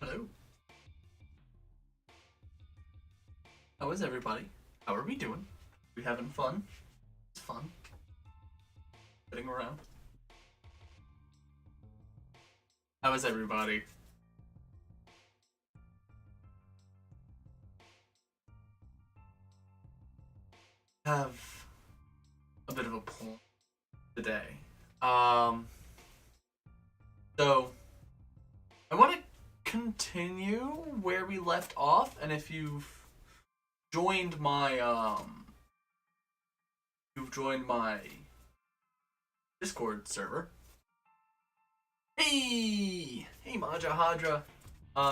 Hello. How is everybody? How are we doing? We having fun? It's fun. Sitting around. How is everybody? Have a bit of a pull today. So I want to continue where we left off, and if you've joined my Discord server. Hey Maja Hadra.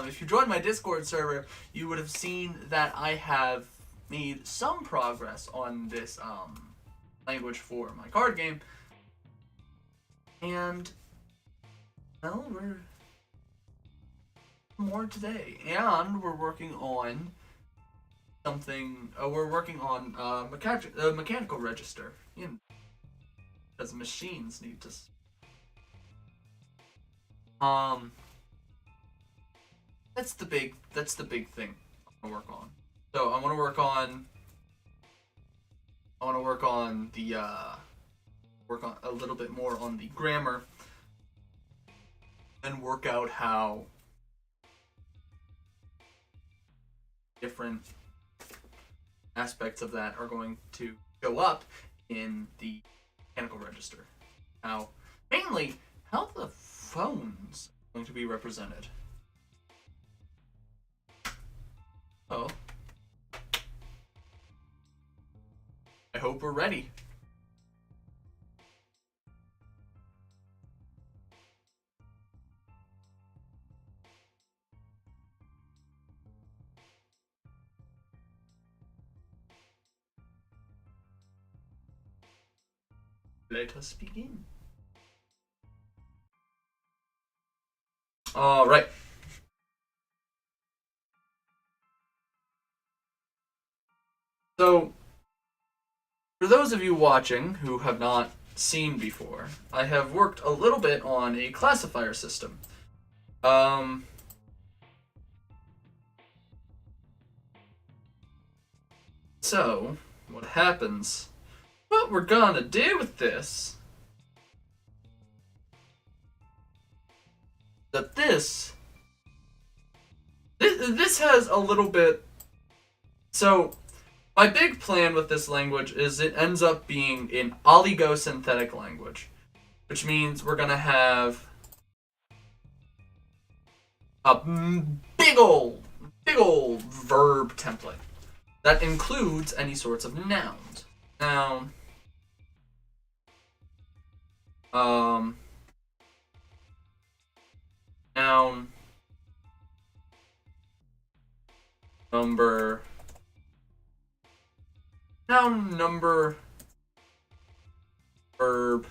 If you joined my Discord server, you would have seen that I have made some progress on this language for my card game. And well, we're more today, and we're working on something. We're working on mechanical register, because machines need to. That's the big thing I want to work on. So I want to work on a little bit more on the grammar, and work out how different aspects of that are going to show up in the mechanical register. Mainly how the phones are going to be represented. Oh, I hope we're ready. Let us begin. All right. So, for those of you watching who have not seen before, I have worked a little bit on a classifier system. So, what happens? What we're gonna do with this, that this has a little bit. So my big plan with this language is it ends up being an oligosynthetic language, which means we're gonna have a big old verb template that includes any sorts of nouns. Noun, noun, number, verb.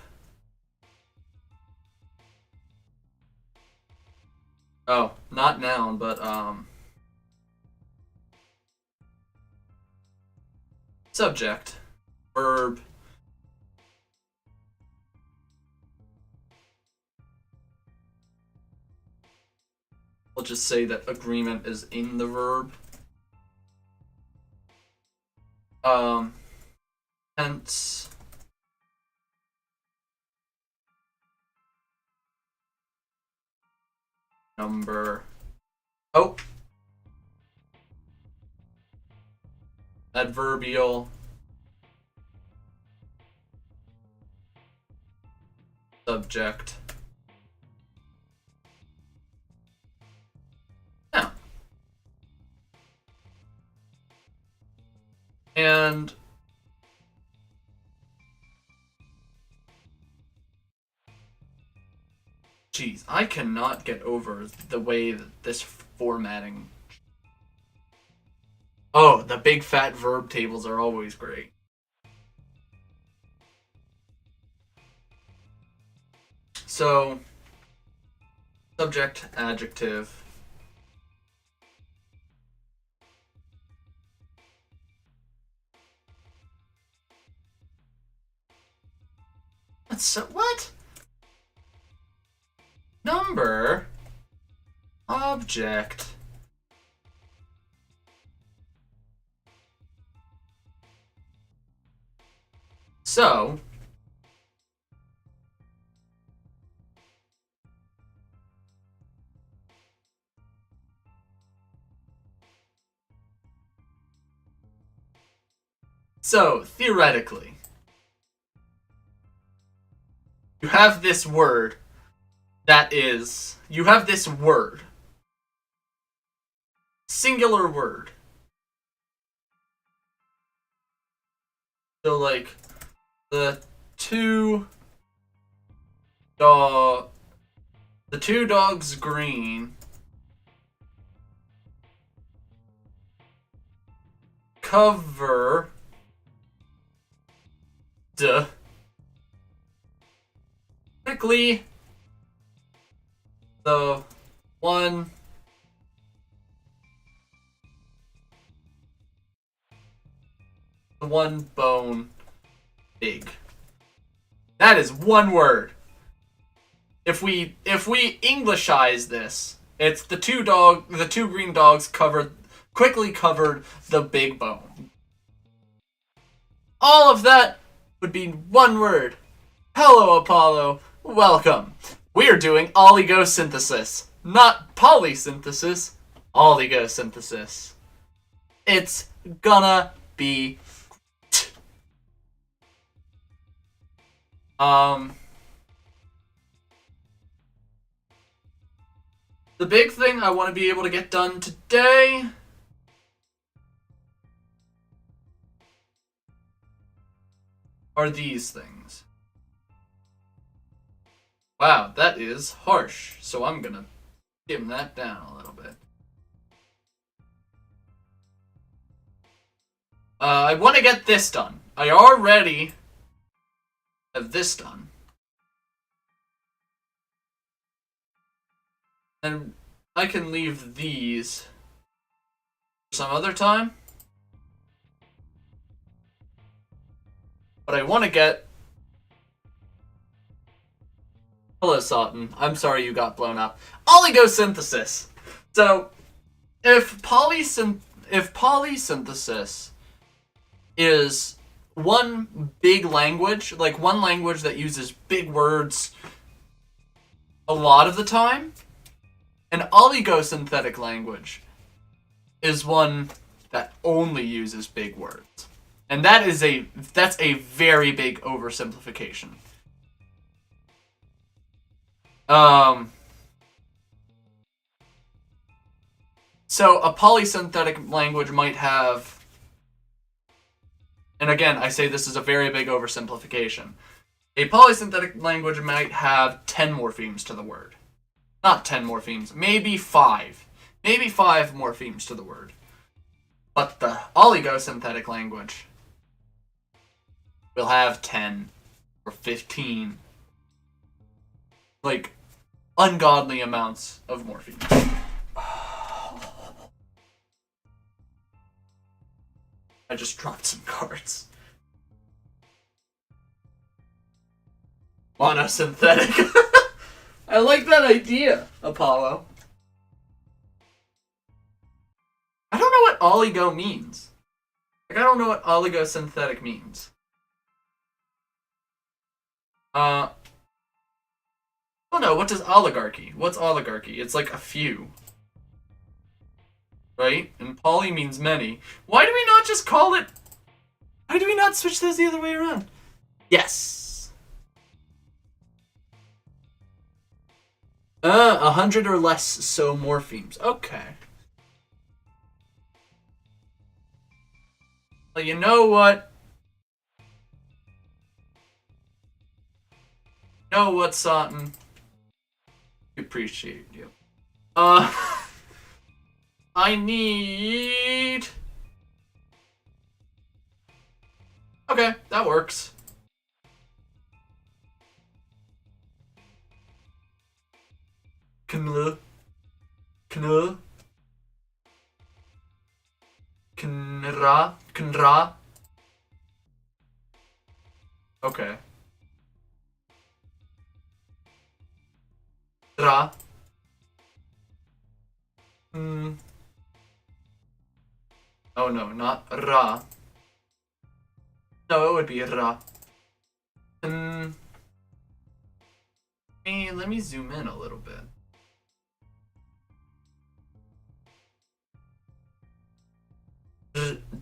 Oh, not noun, but subject, verb, we'll just say that agreement is in the verb. Tense, number, oh, adverbial, subject, noun. And geez, I cannot get over the way that this formatting. Oh, the big fat verb tables are always great. So, subject, adjective. What? Number? object. So, theoretically, you have this word singular word. So, like, the two dogs green cover quickly the one bone big. That is one word. If we Englishize this, it's the two green dogs quickly covered the big bone. All of that would be one word. Hello, Apollo. Welcome. We're doing oligosynthesis, not polysynthesis. Oligosynthesis. It's gonna be the big thing I want to be able to get done today are these things. Wow, that is harsh. So I'm gonna dim that down a little bit. I want to get this done. I already have this done. And I can leave these for some other time. But I want to get... Hello, Sawton. I'm sorry you got blown up. Oligosynthesis. So, if polysynthesis is one big language, like one language that uses big words a lot of the time, an oligosynthetic language is one that only uses big words. And that's a very big oversimplification. So a polysynthetic language might have, and again, I say this is a very big oversimplification. A polysynthetic language might have 10 morphemes to the word. Not 10 morphemes, maybe 5. Maybe 5 morphemes to the word. But the oligosynthetic language will have 10 or 15. Like, ungodly amounts of morphemes. I just dropped some cards. Monosynthetic. I like that idea, Apollo. I don't know what oligo means. Like, I don't know what oligosynthetic means. Oh no, what does oligarchy? What's oligarchy? It's like a few. Right? And poly means many. Why do we not just call it... Why do we not switch those the other way around? Yes. 100 or less so morphemes. Okay. Well, you know what? You know what, Sawton? We appreciate you. I need... Okay, that works. Knra. Okay. Ra. Oh no, not ra. No, it would be ra. Let me zoom in a little bit.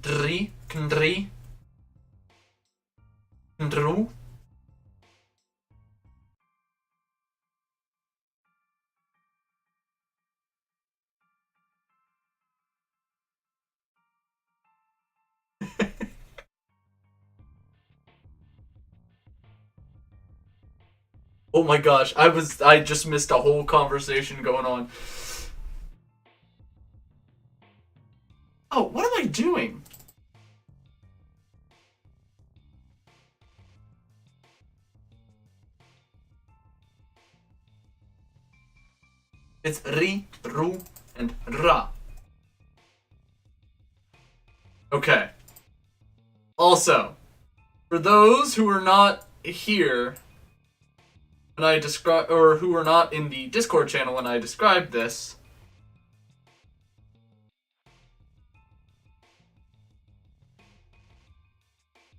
Dri, kndri, kndru. Oh my gosh, I just missed a whole conversation going on. Oh, what am I doing? It's ri, ru, and ra. Okay. Also, for those who are not here when I describe, or who are not in the Discord channel when I described this,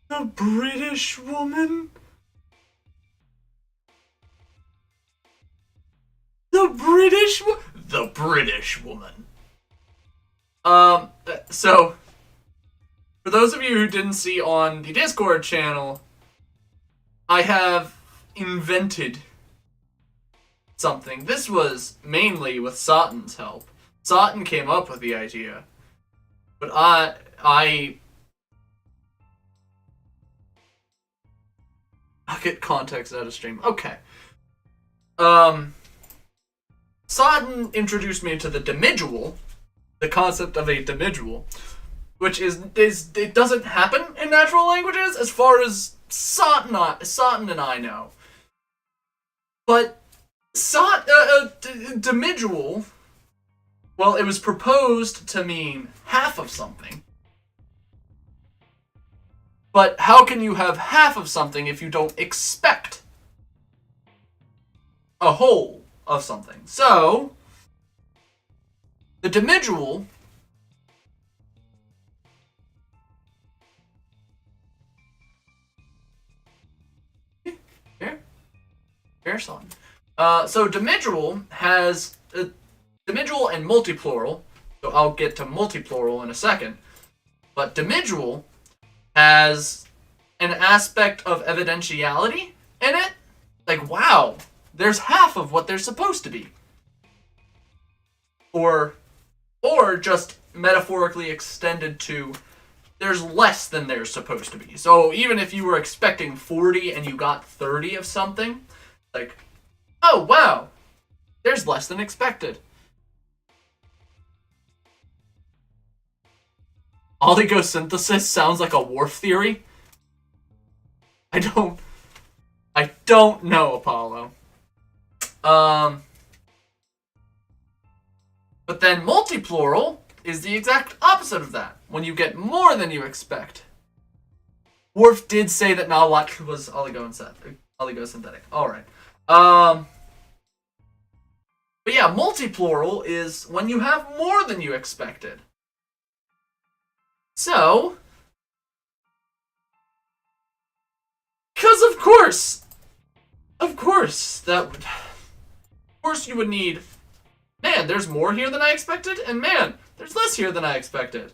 the British woman? The British woman. So, for those of you who didn't see on the Discord channel, I have invented something. This was mainly with Satin's help. Satin came up with the idea, but I'll get context out of stream. Okay. Satin introduced me to the demidual, the concept of a demidual, which is it doesn't happen in natural languages as far as Satin and I know. But demidual, well, it was proposed to mean half of something. But how can you have half of something if you don't expect a whole of something? So, the demidual here, son. So demidual has demidual and multiplural. So I'll get to multiplural in a second. But demidual has an aspect of evidentiality in it. Like, wow, there's half of what they're supposed to be. Or just metaphorically extended to there's less than there's supposed to be. So even if you were expecting 40 and you got 30 of something, like, oh wow, there's less than expected. Oligosynthesis sounds like a Whorf theory. I don't know, Apollo. But then multiplural is the exact opposite of that, when you get more than you expect. Whorf did say that Nahuatl was oligosynthetic. Alright. But yeah, multiplural is when you have more than you expected. So, because of course you would need, man, there's more here than I expected, and man, there's less here than I expected.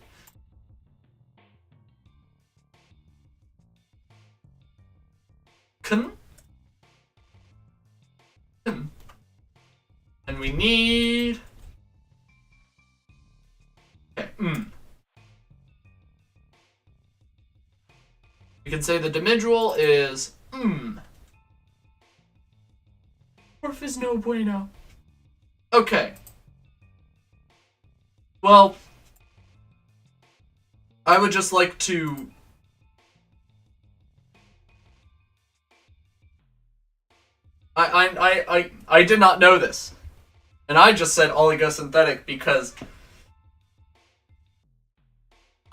And we need, okay, We can say the demidual is Whorf is no bueno. Okay. Well, I would just like to I did not know this. And I just said oligosynthetic because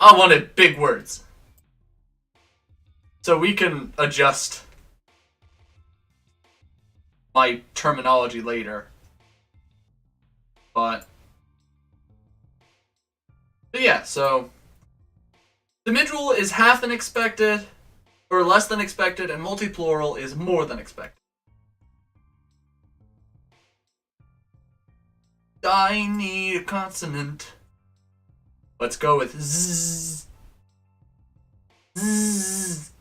I wanted big words. So we can adjust my terminology later. But But yeah, so individual is half than expected, or less than expected, and multiplural is more than expected. I need a consonant. Let's go with zzz. Zzz.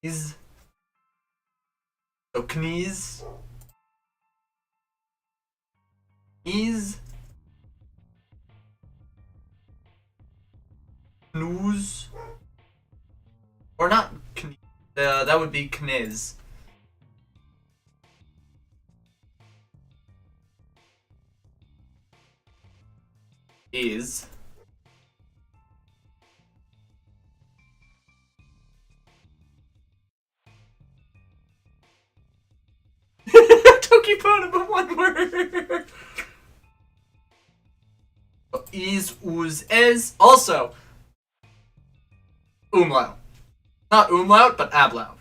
Is so knees. Is snooze. Or not knees. That would be kniz. Is Tokipona, but one word. Is, uz, es. Also, umlaut. Not umlaut, but ablaut.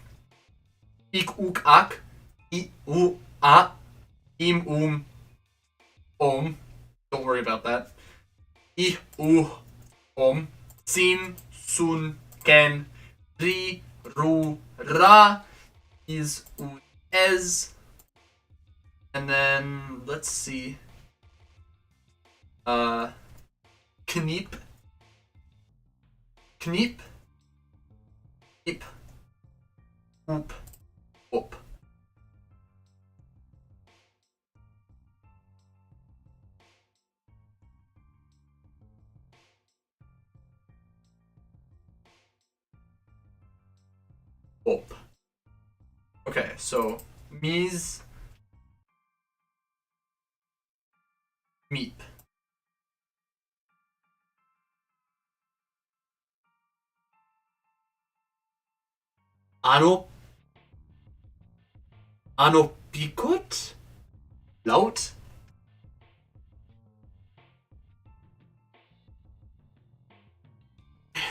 Ik, uk, ak. I, u, a. Im, om. Don't worry about that. I, u, om. Sin, sun, ken. Ri, ru, ra. Is, uz, es. And then, let's see. Kneep. Kneep. Keep. Oop. Op. Op. Okay, so mees. Meep. Anopikut? Laut?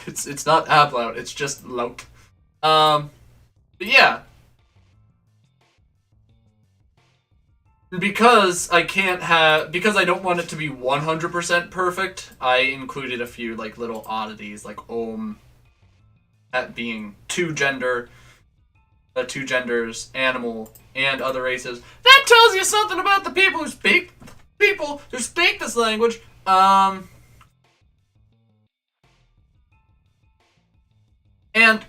It's not ablaut, it's just laut. But yeah. Because I don't want it to be 100% perfect, I included a few like little oddities, like that being two genders, animal, and other races. That tells you something about the people who speak this language. And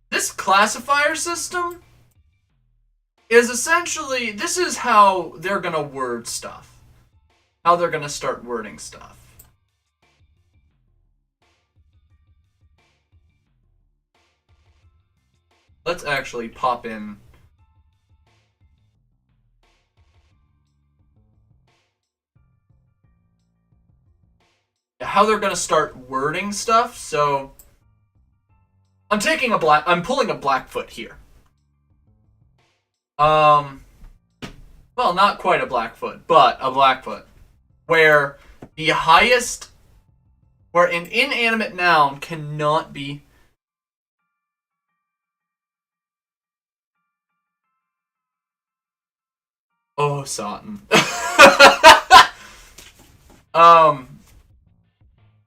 this classifier system is essentially, this is how they're gonna word stuff. How they're gonna start wording stuff. Let's actually pop in how they're gonna start wording stuff. So I'm pulling a Blackfoot here. Well, not quite a Blackfoot, but a Blackfoot, where an inanimate noun cannot be. Oh, Satan.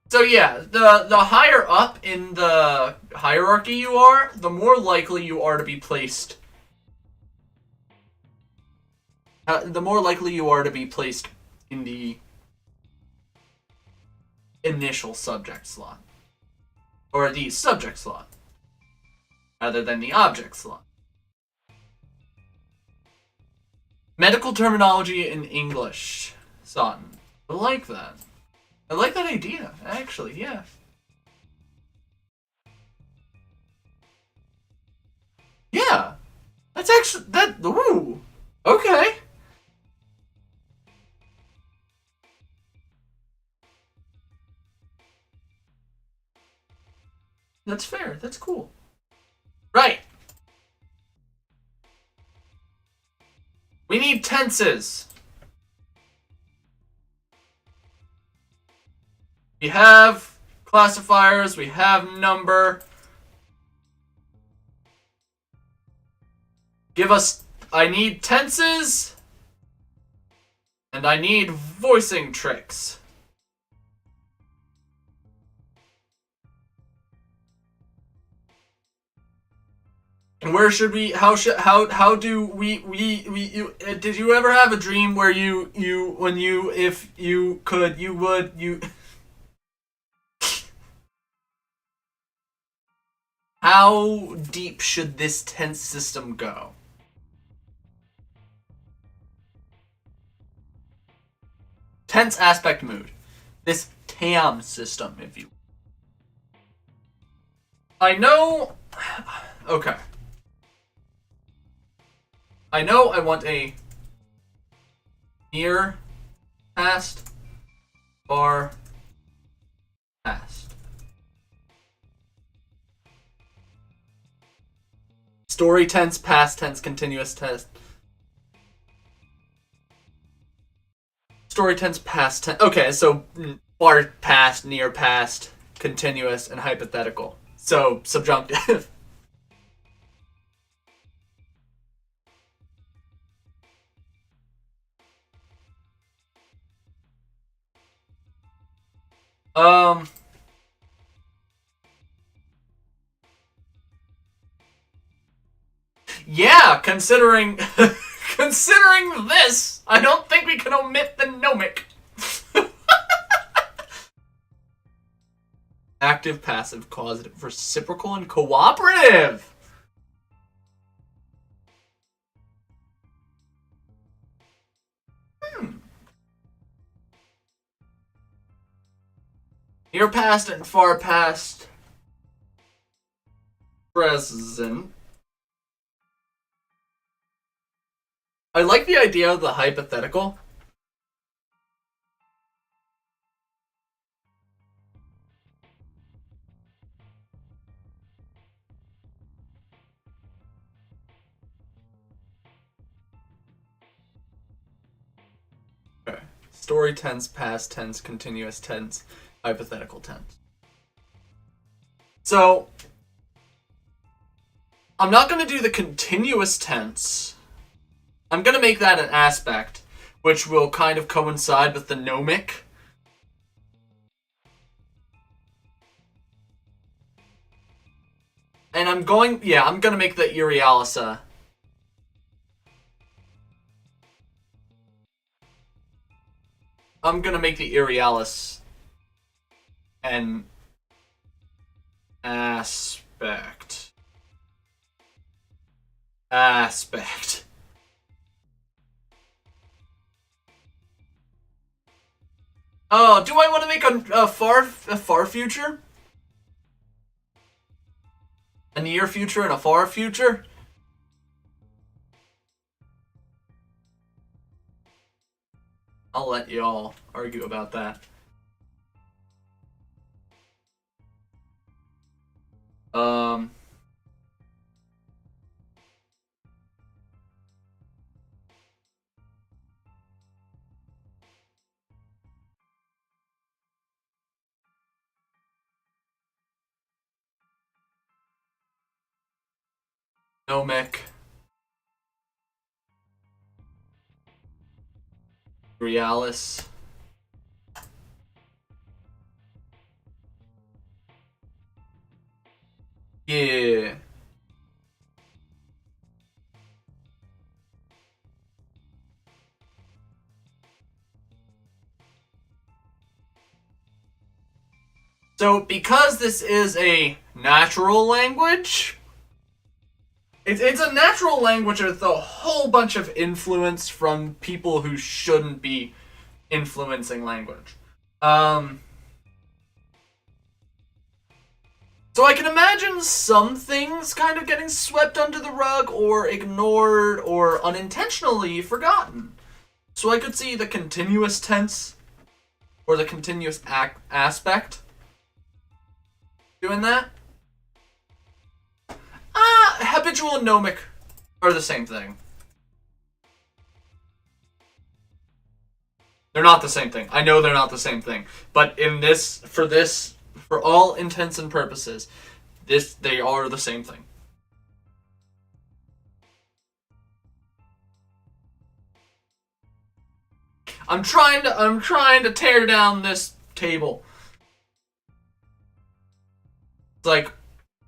So yeah, the higher up in the hierarchy you are, the more likely you are to be placed. The more likely you are to be placed in the initial subject slot. Or the subject slot. Rather than the object slot. Medical terminology in English. Son. I like that. I like that idea, actually, yeah. Yeah. That's actually, ooh. Okay. That's fair. That's cool. Right. We need tenses. We have classifiers. We have number. I need tenses. And I need voicing tricks. And where should we? How do we? Did you ever have a dream where if you could, you would, you? How deep should this tense system go? Tense aspect mood. This TAM system, if you. I know. Okay. I know I want a near, past, far, past. Story tense, past tense, continuous tense. Story tense, past tense. Okay, so far past, near past, continuous, and hypothetical. So subjunctive. Yeah, considering considering this, I don't think we can omit the gnomic. Active, passive, causative, reciprocal, and cooperative. Near past and far past. Present. I like the idea of the hypothetical. Okay. Story tense, past tense, continuous tense, hypothetical tense. So, I'm not going to do the continuous tense. I'm going to make that an aspect, which will kind of coincide with the gnomic. And I'm going to make the Irialisa. I'm going to make the Irialis an aspect. Aspect. Oh, do I want to make a far future? A near future and a far future? I'll let y'all argue about that. Gnomic. Realis. Yeah. So, because this is a natural language, it's a natural language with a whole bunch of influence from people who shouldn't be influencing language. So I can imagine some things kind of getting swept under the rug or ignored or unintentionally forgotten. So I could see the continuous tense or the continuous aspect doing that. Habitual and gnomic are the same thing. They're not the same thing. I know they're not the same thing. But for all intents and purposes, they are the same thing. I'm trying to tear down this table. It's like,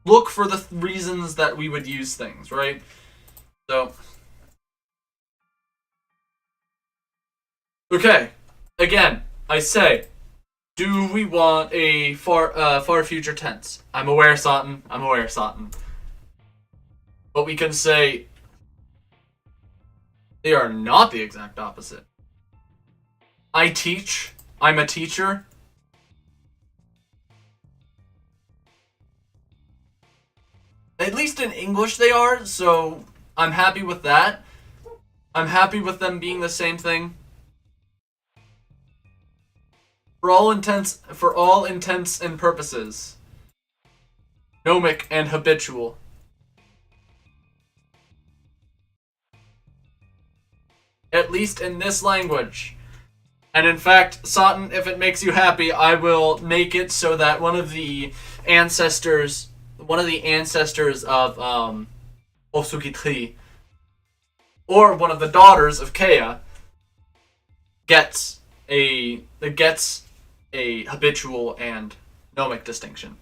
look for the reasons that we would use things, right? So, okay. Again, I say, do we want a far future tense? I'm aware, Satan. I'm aware, Satan. But we can say they are not the exact opposite. I teach. I'm a teacher. At least in English they are, so I'm happy with that. I'm happy with them being the same thing. For all intents and purposes. Gnomic and habitual. At least in this language. And in fact, Satan, if it makes you happy, I will make it so that one of the ancestors of Bzntkrrr, or one of the daughters of Kea, gets a habitual and gnomic distinction.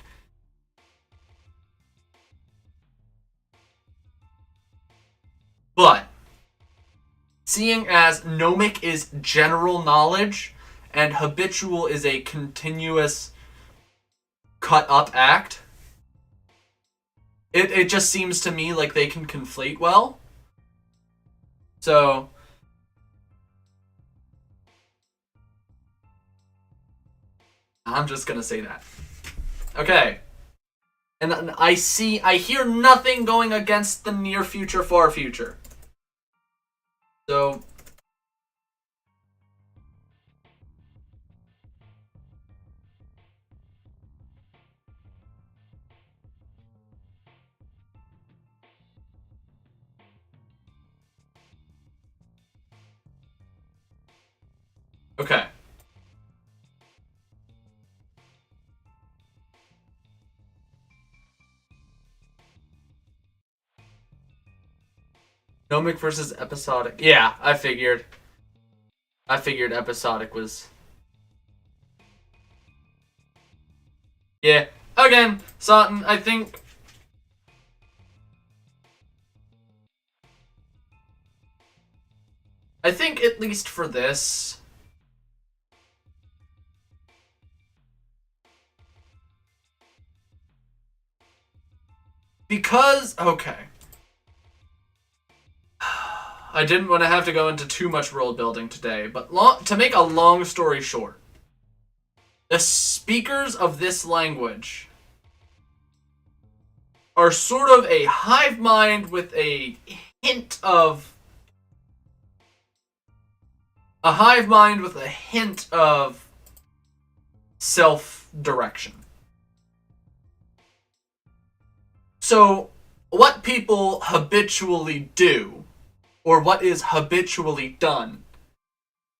But seeing as gnomic is general knowledge and habitual is a continuous cut up act, it just seems to me like they can conflate well. So I'm just gonna say that. Okay. And I hear nothing going against the near future, far future. So okay. Gnomic versus episodic. Yeah, I figured episodic was... Yeah. Again, Satan, I think at least for this, because, okay, I didn't want to have to go into too much world building today, but to make a long story short, the speakers of this language are sort of a hive mind with a hint of self-direction. So, what people habitually do, or what is habitually done,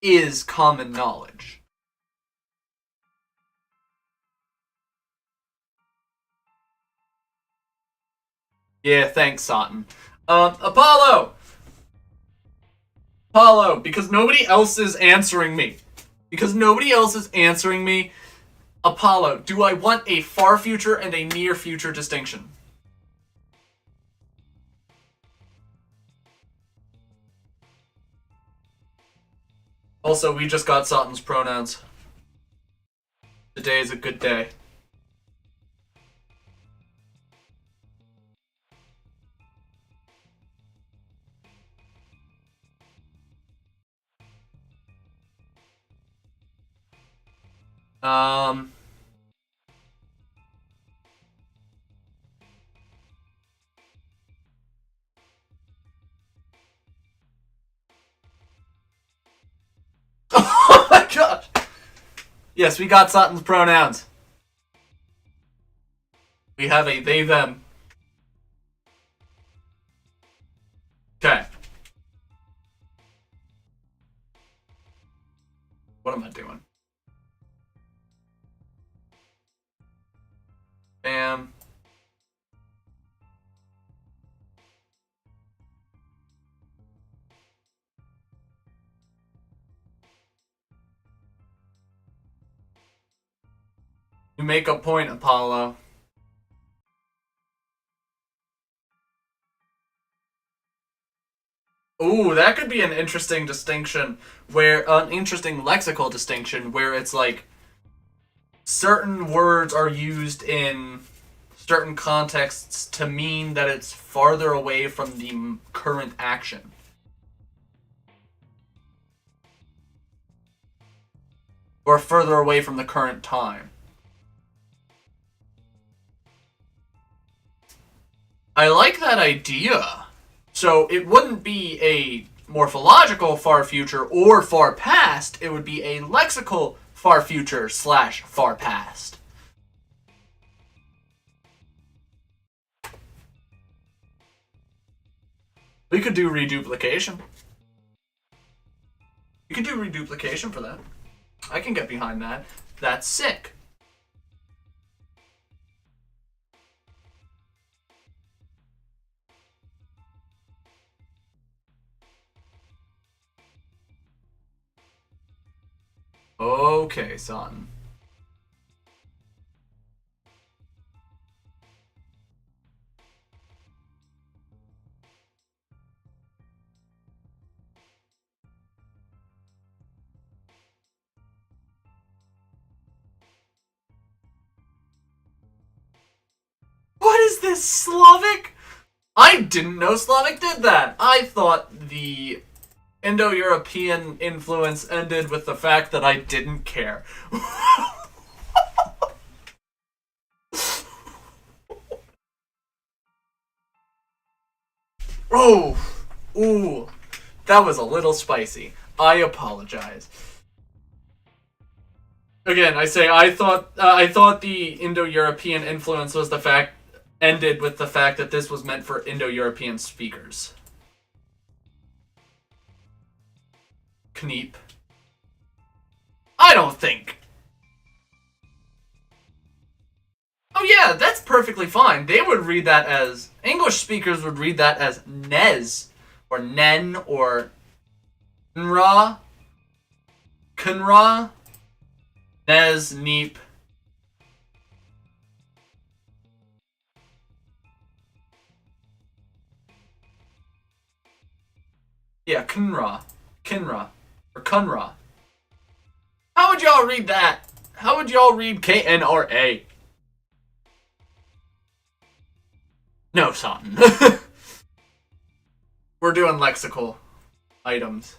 is common knowledge. Yeah, thanks, Satan. Apollo, because nobody else is answering me. Apollo, do I want a far future and a near future distinction? Also, we just got Satan's pronouns. Today is a good day. Oh my gosh! Yes, we got Satan's pronouns. We have a they, them. Okay. What am I doing? Bam. You make a point, Apollo. Ooh, that could be an interesting distinction, where an interesting lexical distinction, where it's like certain words are used in certain contexts to mean that it's farther away from the current action. Or further away from the current time. I like that idea. So it wouldn't be a morphological far future or far past, it would be a lexical far future / far past. We could do reduplication. You could do reduplication for that. I can get behind that. That's sick. Okay, son. What is this, Slavic? I didn't know Slavic did that. I thought the Indo-European influence ended with the fact that I didn't care. Oh, ooh, that was a little spicy. I apologize. Again, I say I thought the Indo-European influence was the fact ended with the fact that this was meant for Indo-European speakers. Kneep. I don't think. Oh yeah, that's perfectly fine. They would read that as English speakers would read that as Nez or Nen or Nra, Kunra, Nez, Neep. Yeah, Kunra, Kinra, or Kunra. How would y'all read that? How would y'all read KNRA? No, son. We're doing lexical items.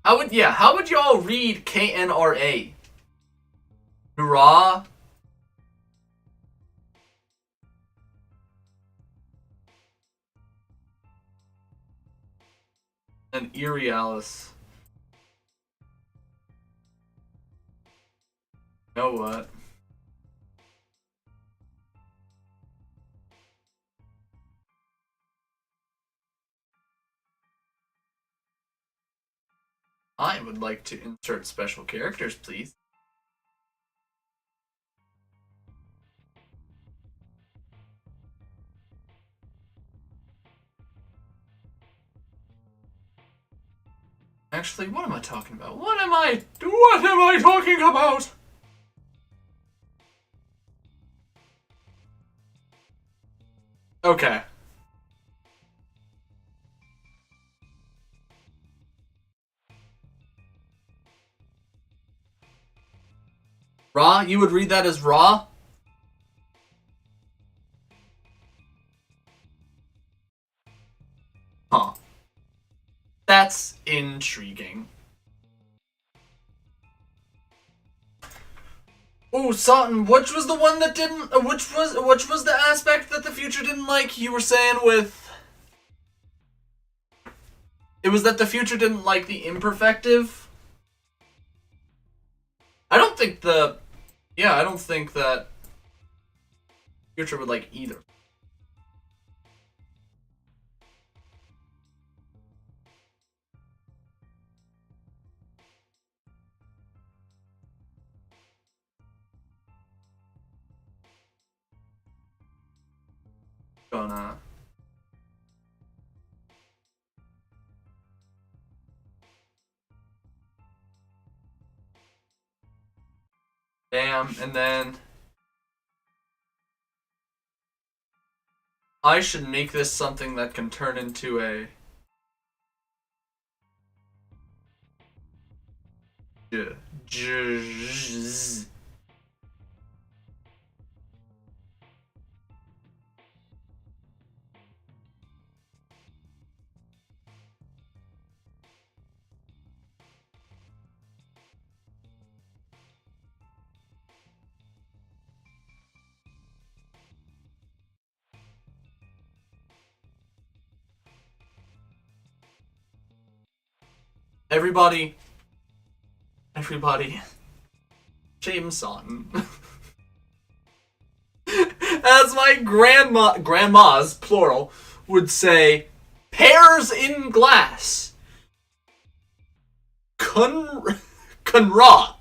How would y'all read KNRA? Nra? And Irialis. You know what? I would like to insert special characters, please. Actually, what am I talking about? What am I talking about? Okay. Raw? You would read that as raw? Huh. That's intriguing. Ooh, Sutton, which was the one that didn't... Which was the aspect that the future didn't like? You were saying with... It was that the future didn't like the imperfective? I don't think the... Yeah, I don't think that... Future would like either. Gonna... Damn. am, and then I should make this something that can turn into a Bzzzzzz. Everybody, Jameson. As my grandmas, plural, would say, pears in glass. Kunra. Kunra.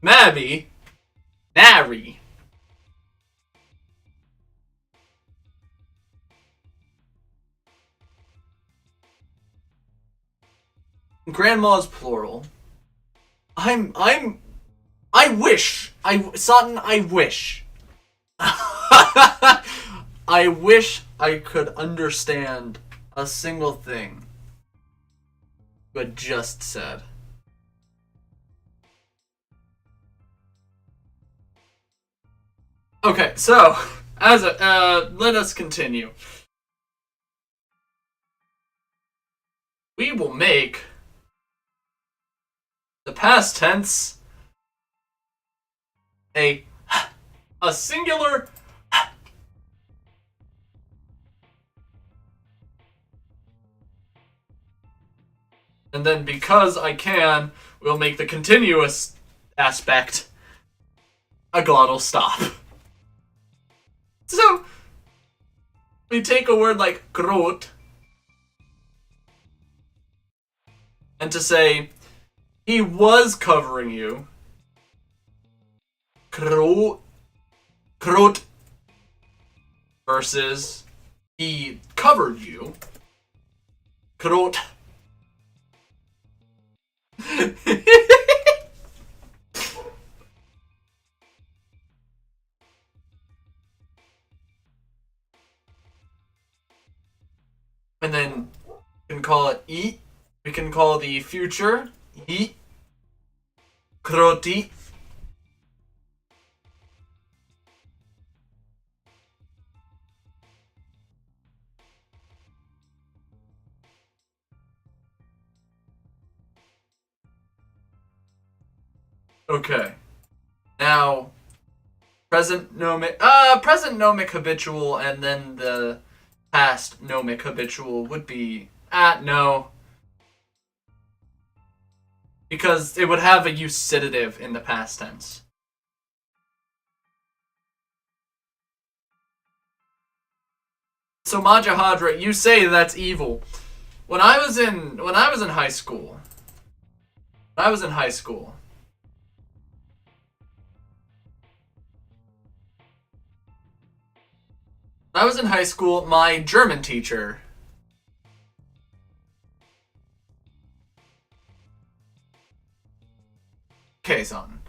Nabby. Nary. Grandma's plural. I wish. Sutton, I wish. I wish I could understand a single thing you had just said. Okay, so, let us continue. We will make the past tense a singular and then because I can, we'll make the continuous aspect a glottal stop. So we take a word like grot and to say he was covering you. Krot versus he covered you. Krot. And then we can call it eat. We can call the future eat. Kroti. Okay. Now, present nomic habitual, and then the past nomic habitual would be no. Because it would have a usidative in the past tense. So Majahadra, you say that's evil. When I was in high school. When I was in high school, my German teacher. Okay, son.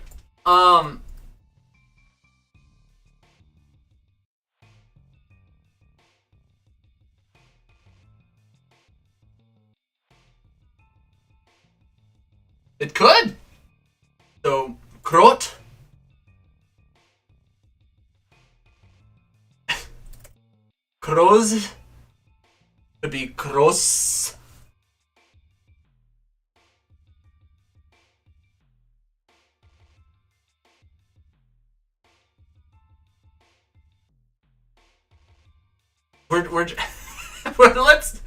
It could. So, Krot. Kroz. Could be Kross. let's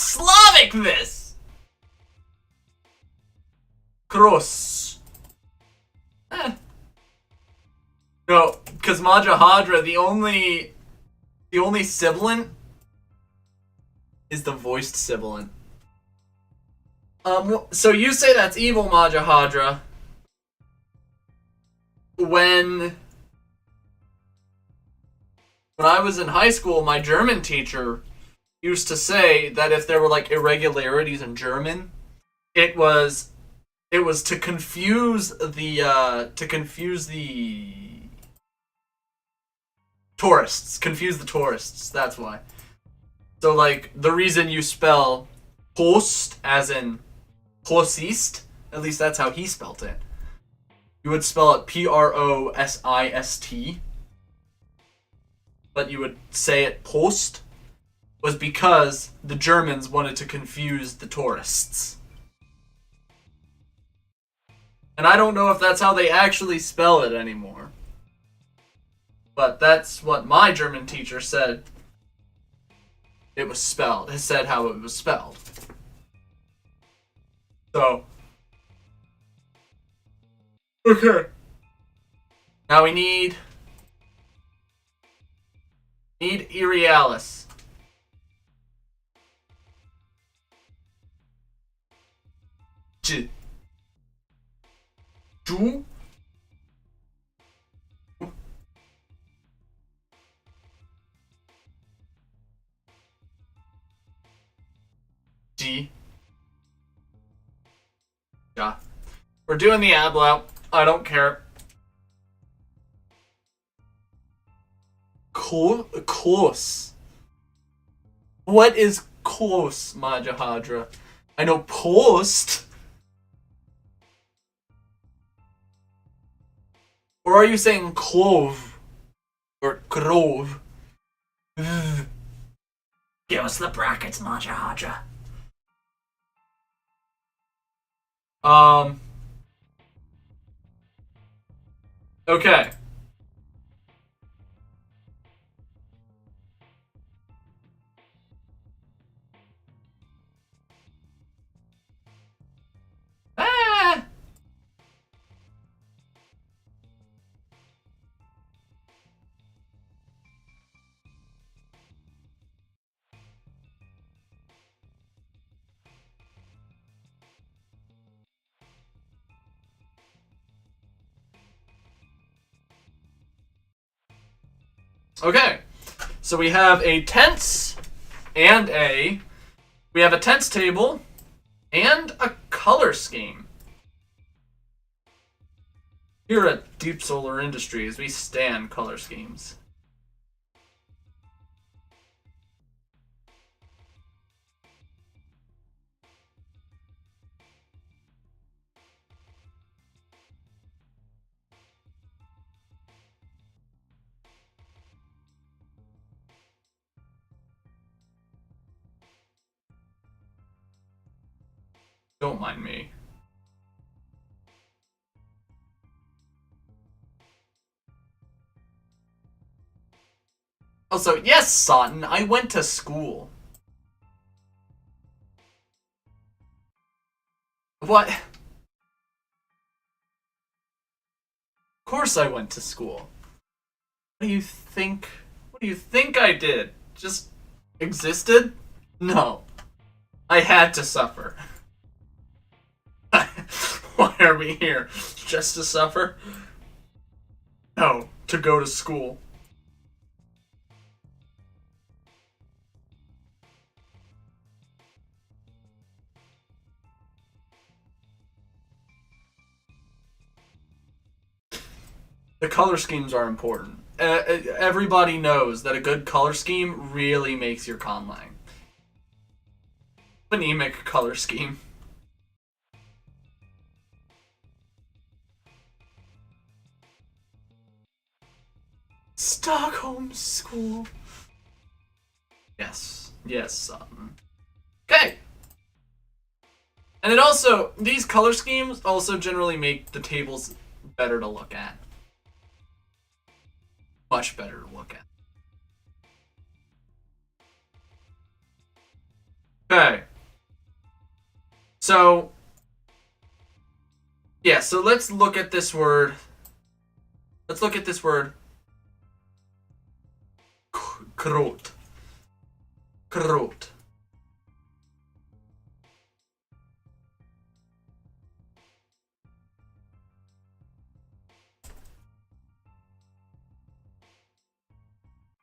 Slavic this. Kross. No, because Majahadra, the only sibilant is the voiced sibilant. So you say that's evil, Majahadra. When I was in high school, my German teacher used to say that if there were like irregularities in German, it was It was to confuse the tourists. Confuse the tourists. That's why. So like the reason you spell post as in posist, at least that's how he spelt it. You would spell it Prosist, but you would say it post, was because the Germans wanted to confuse the tourists. And I don't know if that's how they actually spell it anymore. But that's what my German teacher said it was spelled. It said how it was spelled. So. Okay. Now we need Irialis. J. Ju. G. Ja. We're doing the ablout. I don't care. Close. What is close, Majahadra? I know post. Or are you saying clove? Or grove? Give us the brackets, Majahadra. Okay. Ah! Okay, so we have a tense and we have a tense table and a color scheme. Here at Deep Solar Industries, we stand color schemes. Don't mind me. Also, yes, Sutton, I went to school. What? Of course I went to school. What do you think? What do you think I did? Just existed? No. I had to suffer. Why are we here? Just to suffer? No, to go to school. The color schemes are important. Everybody knows that a good color scheme really makes your conlang. Phonemic color scheme. Stockholm School. Yes. Yes. Okay. And it also, these color schemes also generally make the tables better to look at. Much better to look at. Okay. So, yeah, so let's look at this word. Let's look at this word. Krot. Krot.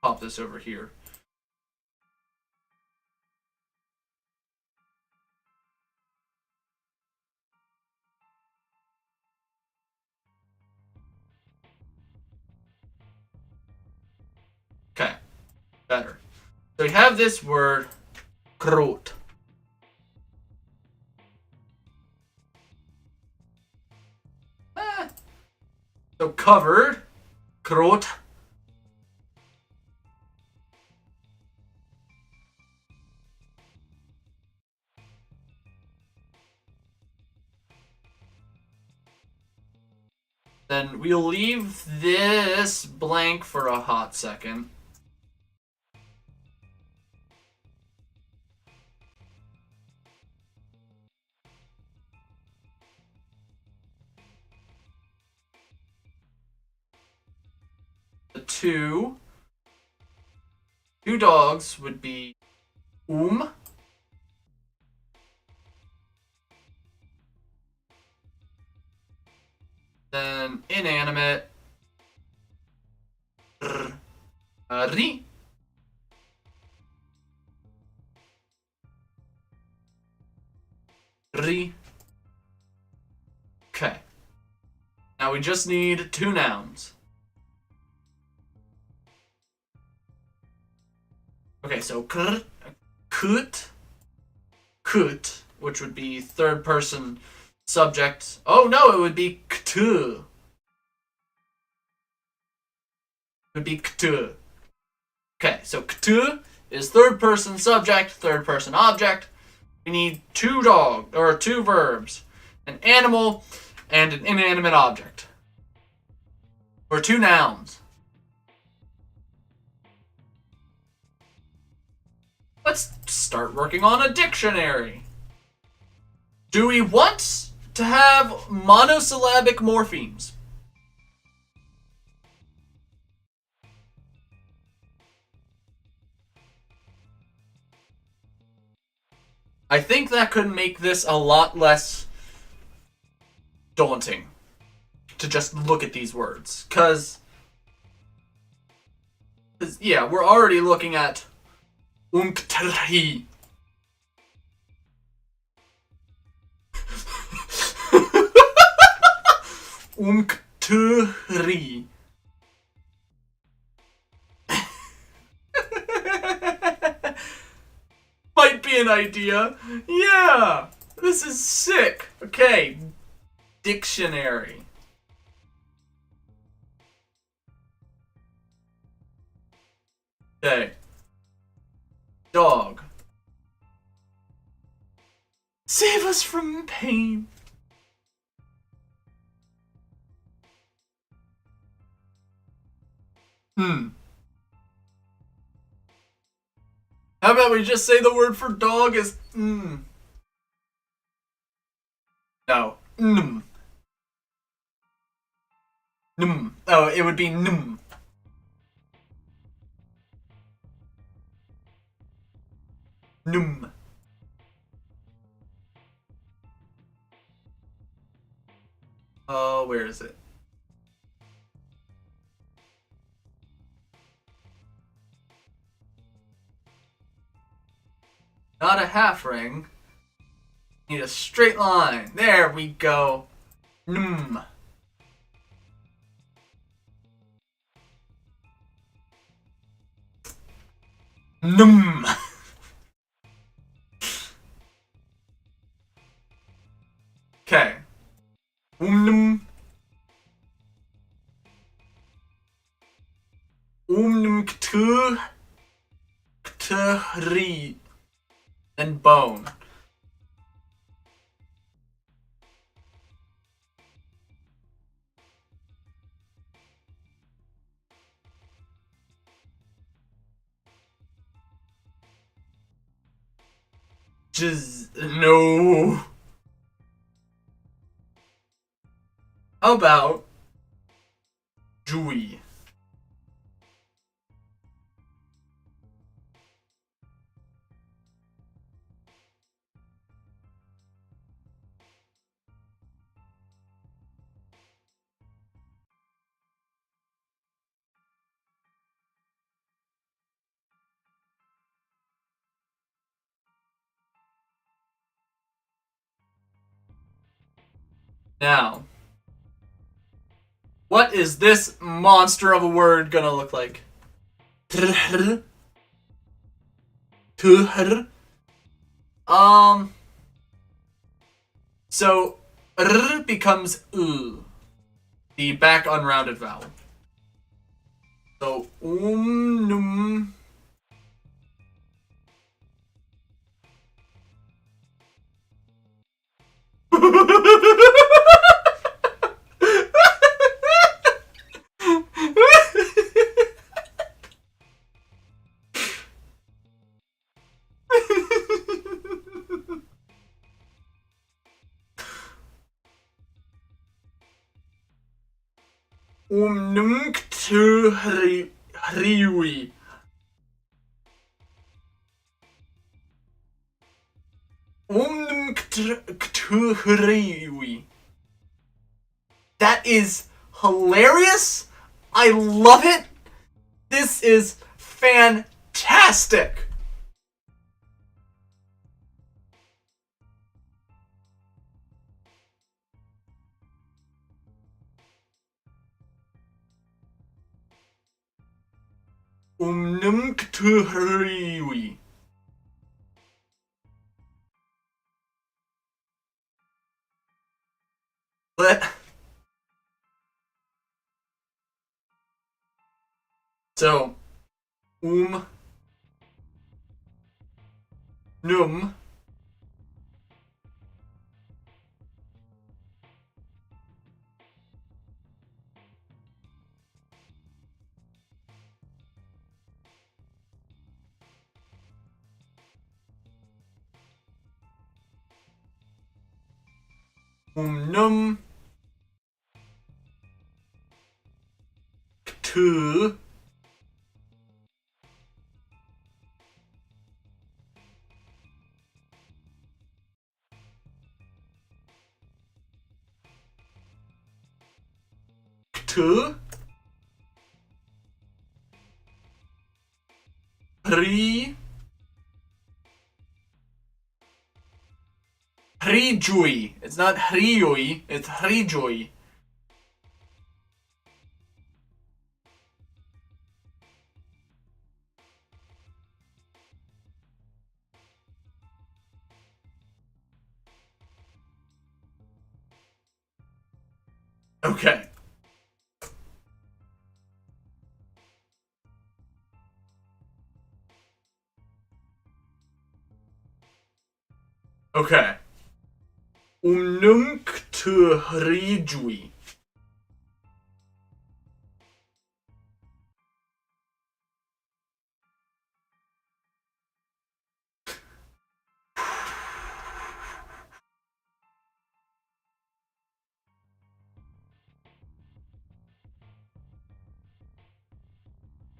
Pop this over here. better. So we have this word, kroot. So covered, kroot. Then we'll leave this blank for a hot second. The two dogs would be then inanimate ri. Okay. Now we just need two nouns. Okay, so kut, which would be third person subject. Oh no, it would be ktr. It would be ktr. Okay, so ktr is third person subject, third person object. We need two verbs, an animal and an inanimate object. Or two nouns. Let's start working on a dictionary. Do we want to have monosyllabic morphemes? I think that could make this a lot less daunting to just look at these words. Because, yeah, we're already looking at Bzntkrrr. Bzntkrrr. Might be an idea. Yeah, this is sick. Okay, dictionary. Okay. Dog. Save us from pain. How about we just say the word for dog is No. Oh, it would be num. Num. Oh, where is it? Not a half ring. Need a straight line. There we go. Num. Num. Okay. Num. Ktrrrz. Ktrrrz. And bone. No. How about Jewy? Now, what is this monster of a word gonna look like? So r becomes u, the back unrounded vowel. So num. Bzntkrrr. Bzntkrrr. That is hilarious. I love it. This is fantastic. Bzntkrrr. So, num, num, kt, kt, hrijui. It's not hrijui, it's hrijui. Okay. Okay. Bzntkrrr.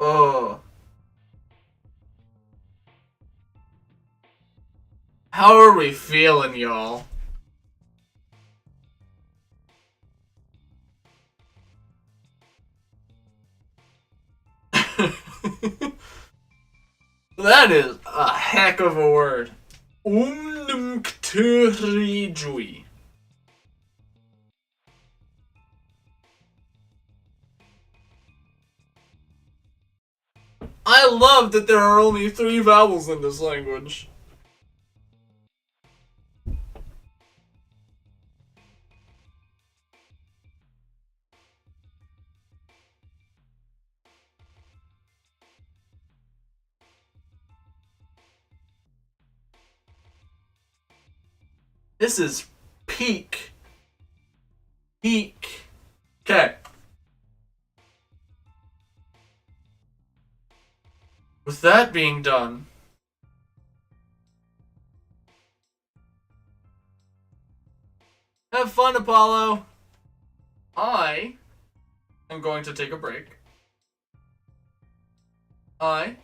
Oh. How are we feeling, y'all? That is a heck of a word. Bzntkrrr. I love that there are only 3 vowels in this language. This is peak. Peak. Okay. With that being done, have fun, Apollo. I am going to take a break. Not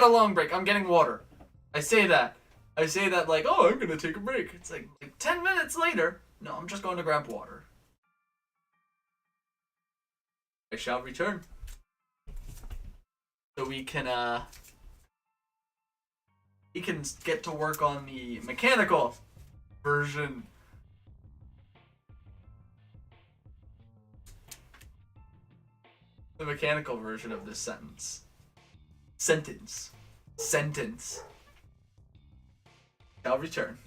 a long break. I'm getting water. I say that like, oh, I'm gonna take a break. It's like 10 minutes later. No, I'm just going to grab water. I shall return. So we can get to work on the mechanical version. The mechanical version of this sentence. Sentence. shall return.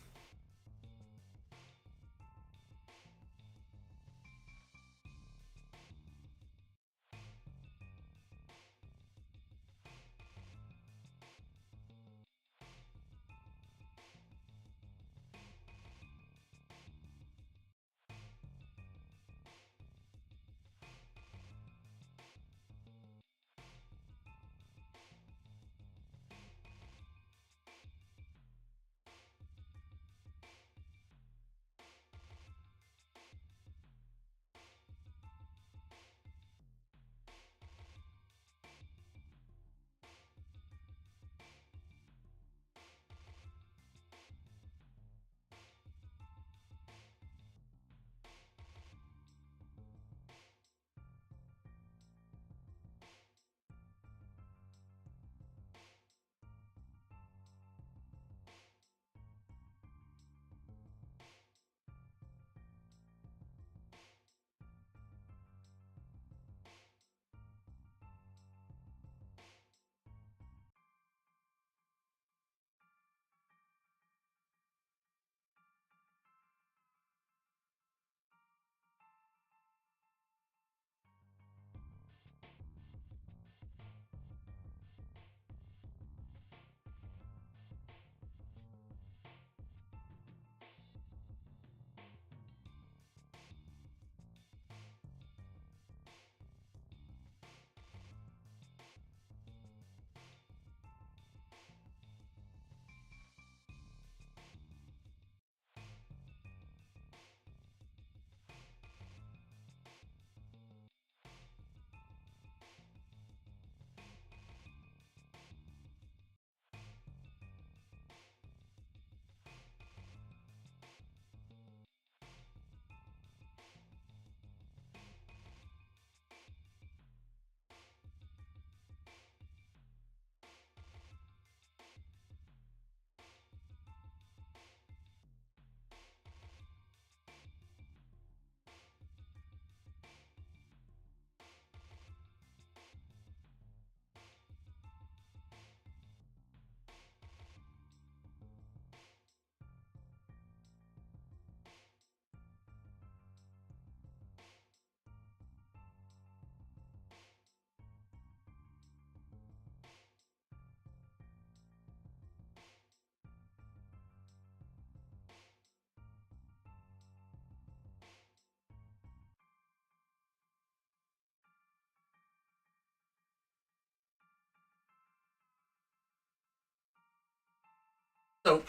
So,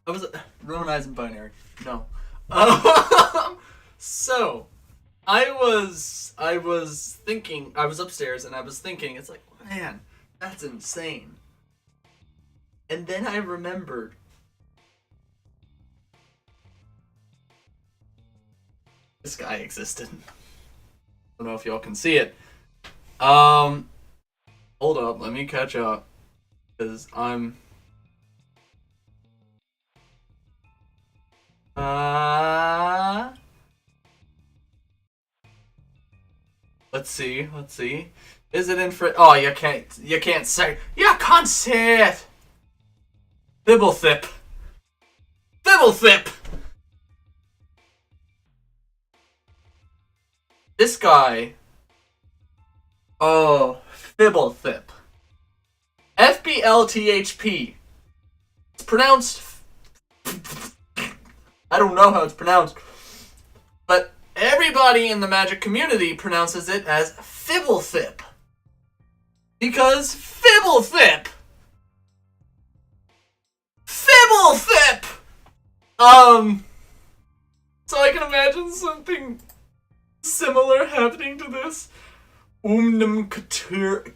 I was Romanizing binary. No. So, I was thinking. I was upstairs and I was thinking. It's like, man, that's insane. And then I remembered. This guy existed. I don't know if y'all can see it. Hold up, let me catch up. Because I'm... Let's see. Is it in for... Oh, you can't say... You can't say it! Bibblethip. This guy... Oh, Fibblethip. FBLTHP. It's pronounced... I don't know how it's pronounced. But everybody in the Magic community pronounces it as Fibblethip. Because Fibblethip! So I can imagine something similar happening to this. Bzntkrrr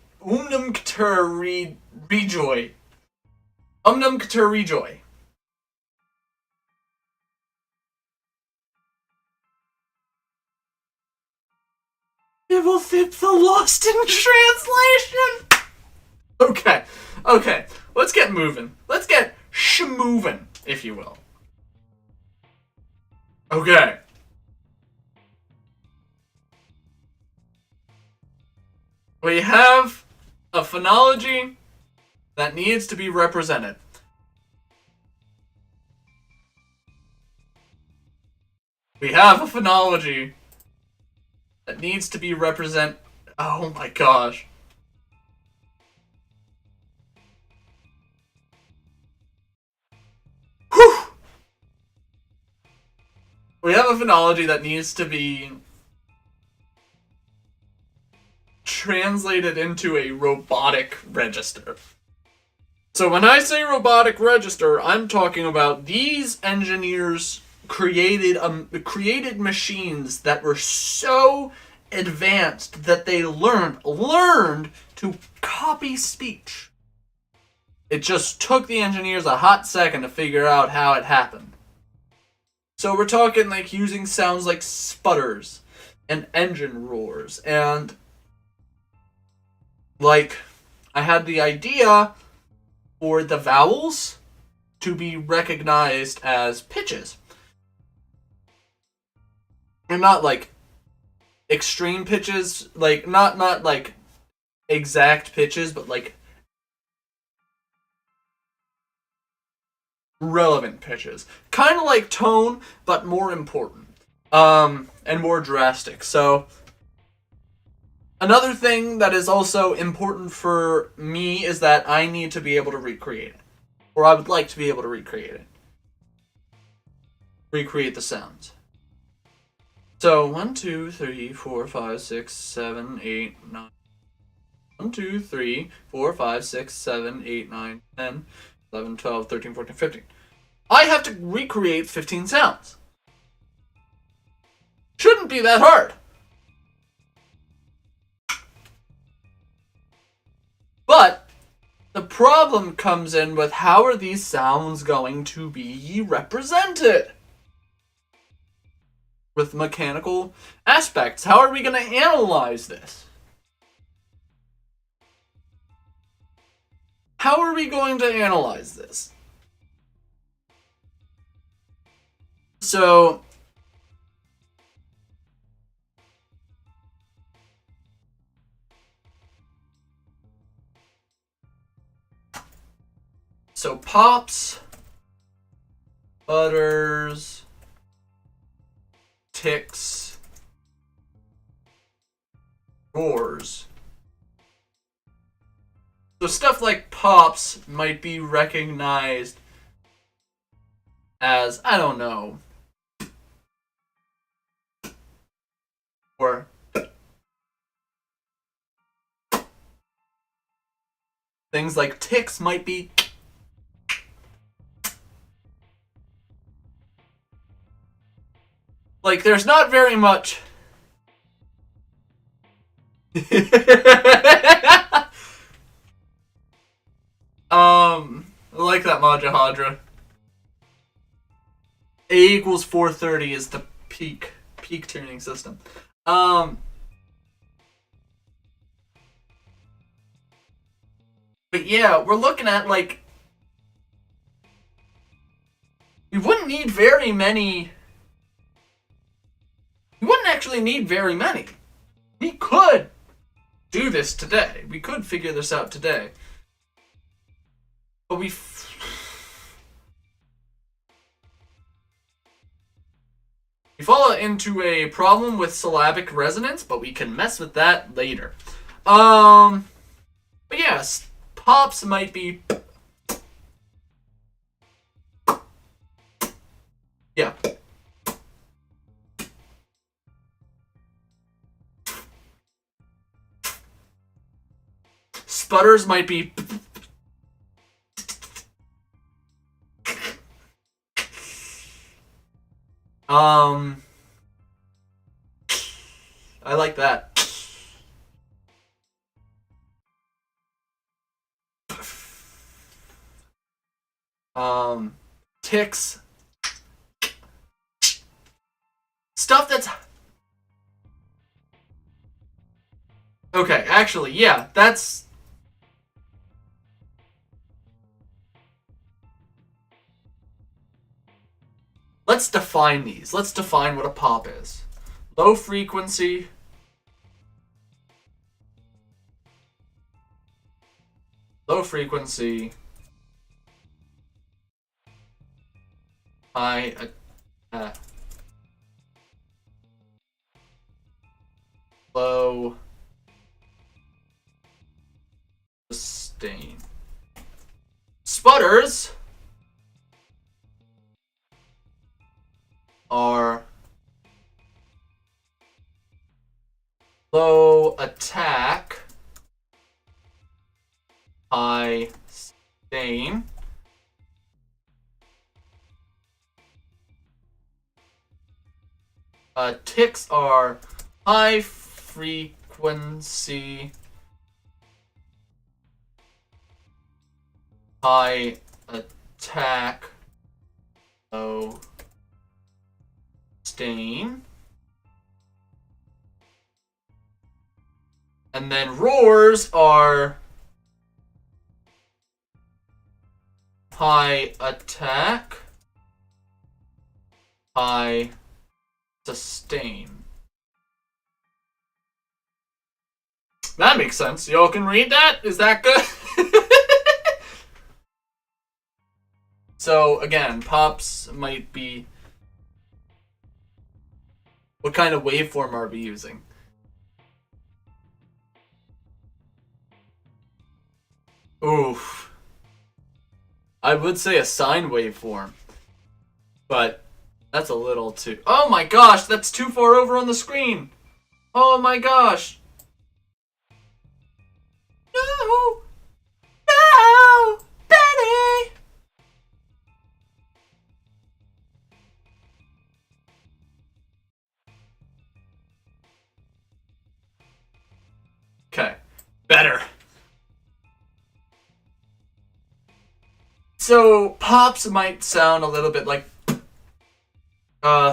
rejoy. Bzntkrrr rejoy. Bibblethip the Lost in Translation! Okay. Let's get moving. Let's get sh-moving, if you will. Okay. We have a phonology that needs to be represented. We have a phonology that needs to be represent. Oh my gosh. Whew. We have a phonology that needs to be translated into a robotic register. So when I say robotic register, I'm talking about these engineers created machines that were so advanced that they learned to copy speech. It just took the engineers a hot second to figure out how it happened. So we're talking like using sounds like sputters and engine roars, and like I had the idea for the vowels to be recognized as pitches. And not like extreme pitches, like not like exact pitches, but like relevant pitches. Kind of like tone, but more important. And more drastic. So another thing that is also important for me is that I need to be able to recreate it. Or I would like to be able to recreate it. Recreate the sounds. So 1, 2, 3, 4, 5, 6, 7, 8, 9. 1, 2, 3, 4, 5, 6, 7, 8, 9, 10, 11, 12, 13, 14, 15. I have to recreate 15 sounds. Shouldn't be that hard. But the problem comes in with how are these sounds going to be represented? With mechanical aspects. How are we going to analyze this? How are we going to analyze this? So pops, butters, ticks, roars. So stuff like pops might be recognized as, I don't know, or things like ticks might be like there's not very much I like that Majahadra. A equals 430 is the peak tuning system. But yeah, we're looking at like we wouldn't actually need very many. We could do this today. We could figure this out today. But we fall into a problem with syllabic resonance, but we can mess with that later. But yes, pops might be yeah. Sputters might be I like that. Ticks. Stuff that's okay, actually, yeah, that's let's define these. Let's define what a pop is. Low frequency. Low frequency. High low sustain. Sputters are low attack, high sustain. Ticks are high frequency, high attack, low sustain. And then roars are high attack, high sustain. That makes sense. Y'all can read that? Is that good? So, again, pops might be... What kind of waveform are we using? Oof. I would say a sine waveform. But that's a little too... Oh my gosh, that's too far over on the screen! Oh my gosh! No! No! Benny! Okay. Better. So, pops might sound a little bit like...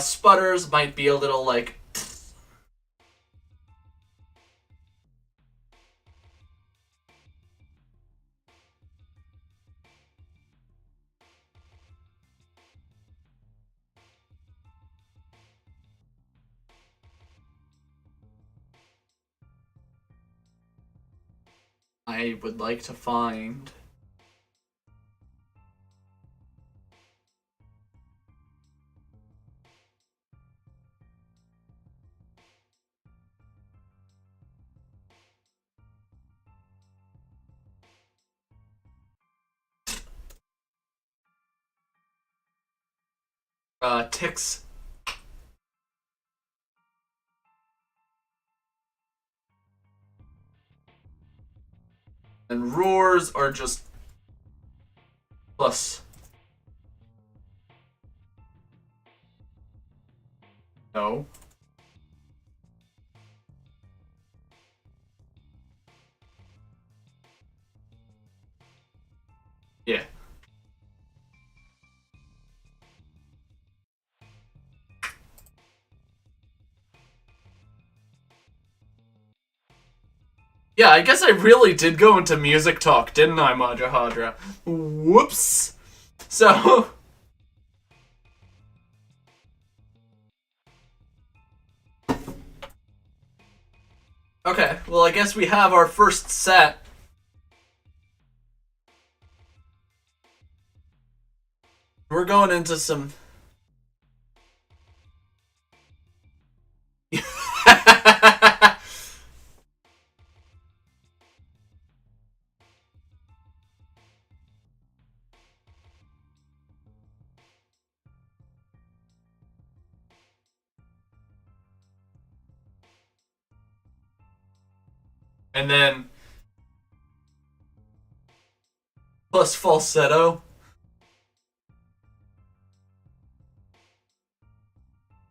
sputters might be a little like... I would like to find... ticks. And roars are just plus. No. Yeah. Yeah, I guess I really did go into music talk, didn't I, Majahadra? Whoops. So... Okay, well I guess we have our first set. We're going into some... And then... plus falsetto.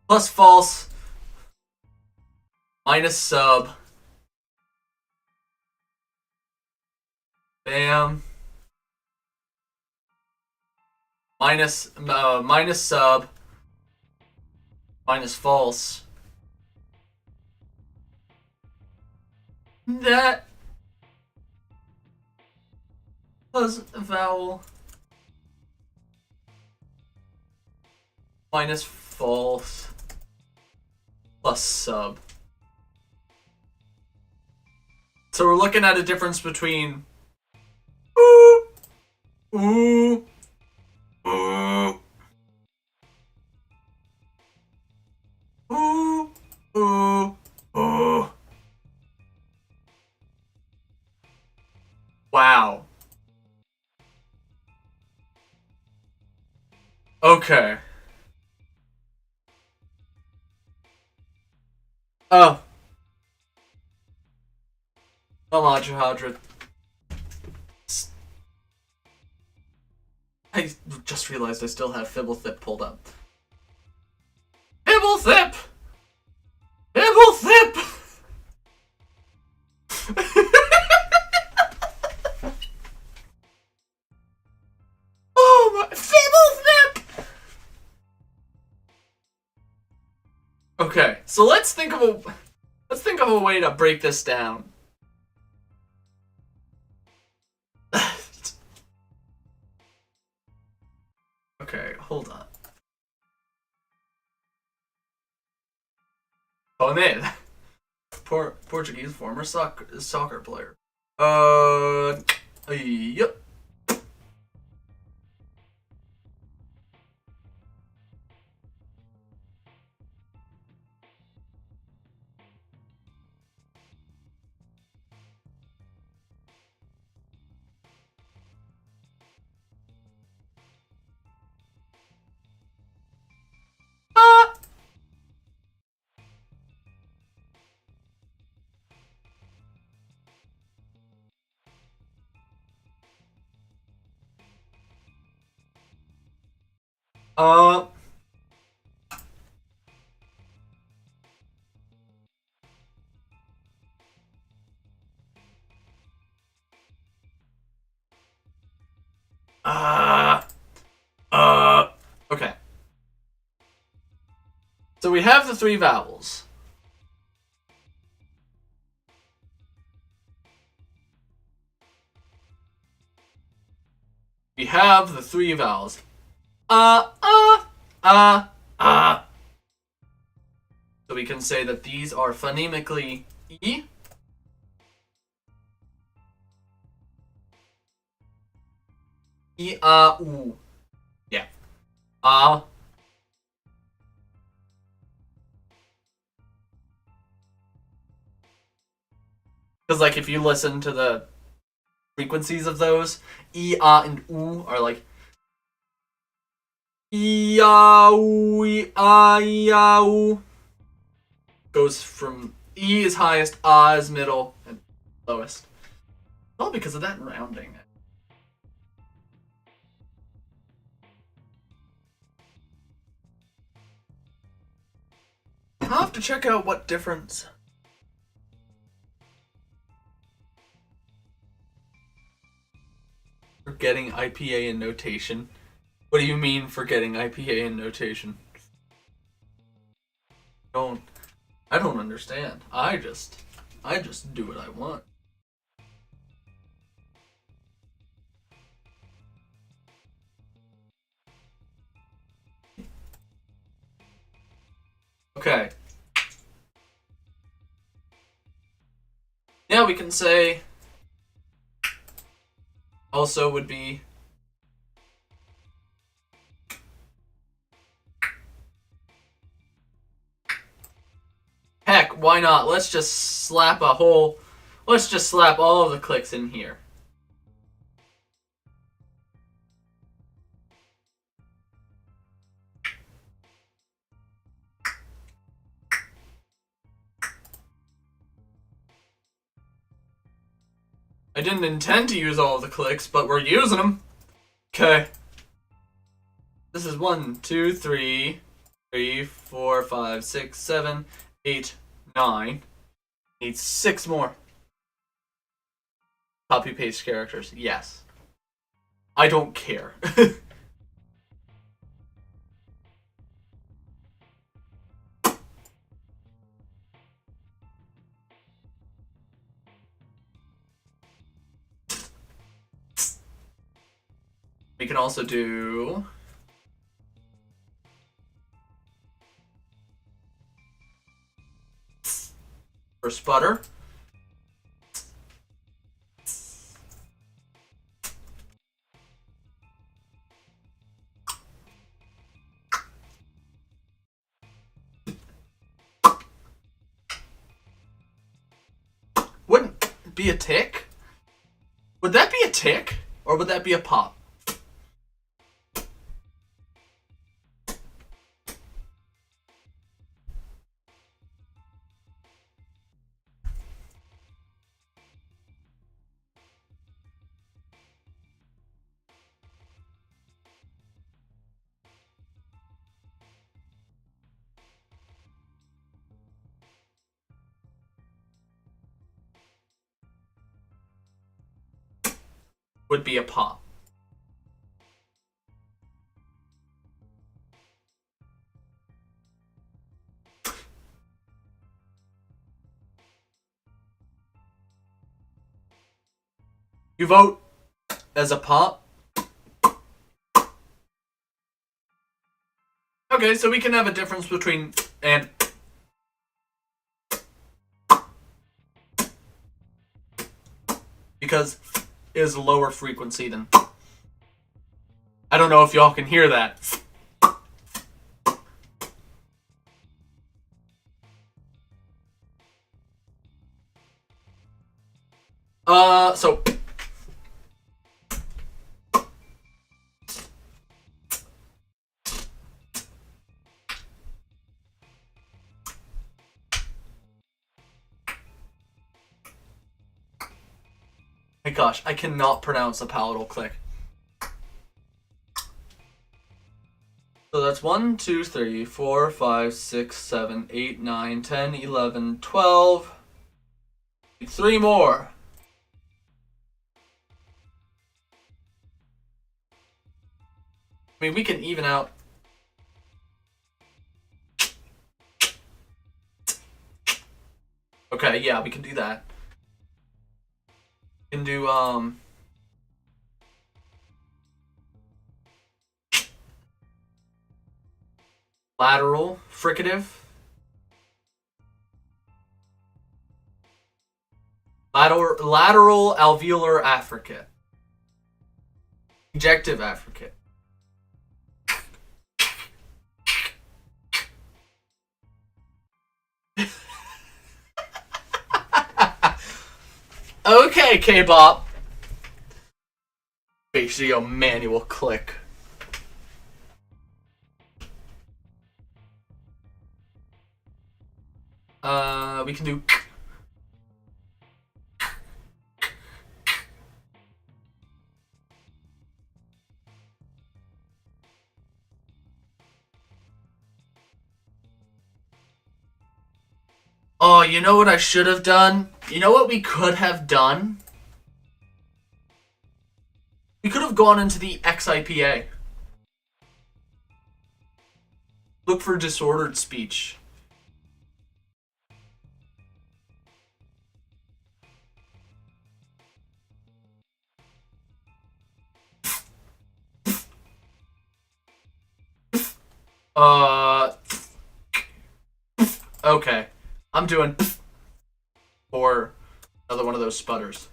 Plus false. Minus sub. Bam. Minus sub. Minus false. That was a vowel. Minus false. Plus sub. So we're looking at a difference between ooh, ooh, ooh, ooh, ooh, ooh. Wow. Okay. Oh. Hadra. I just realized I still have Fibblethip pulled up. Fibblethip! Fibblethip! Oh my... Fibblethip! Okay, so let's think of a way to break this down. Okay, hold on. Oh man, Portuguese former soccer player. Yep. Uh. Okay. So we have the three vowels. We have the three vowels. So we can say that these are phonemically E. E, U. Yeah. Because, like, if you listen to the frequencies of those, E, and U are like E, U, E, E, U. Goes from E is highest, is middle, and lowest. All because of that rounding. I'll have to check out what difference. Forgetting IPA in notation. What do you mean forgetting IPA in notation? I don't understand. I just do what I want. Okay. Yeah, we can say also would be heck, why not? Let's just slap all of the clicks in here. I didn't intend to use all of the clicks, but we're using them. Okay. This is 1, 2, 3, 4, 5, 6, 7, 8, 9. Need 6 more. Copy paste characters. Yes. I don't care. We can also do for sputter. Wouldn't be a tick? Would that be a tick? Or would that be a pop? Would be a pop. You vote as a pop? Okay, so we can have a difference between and because it is a lower frequency than. I don't know if y'all can hear that. So my gosh, I cannot pronounce the palatal click. So that's 1, 2, 3, 4, 5, 6, 7, 8, 9, 10, 11, 12. 3 more. I mean, we can even out. Okay, yeah, we can do that. We can do, lateral fricative. Lateral alveolar affricate. Ejective affricate. Okay, K-Bop. Basically a manual click. We can do. Oh, you know what I should have done? You know what we could have done? We could have gone into the XIPA. Look for disordered speech. Okay. I'm doing or another one of those sputters.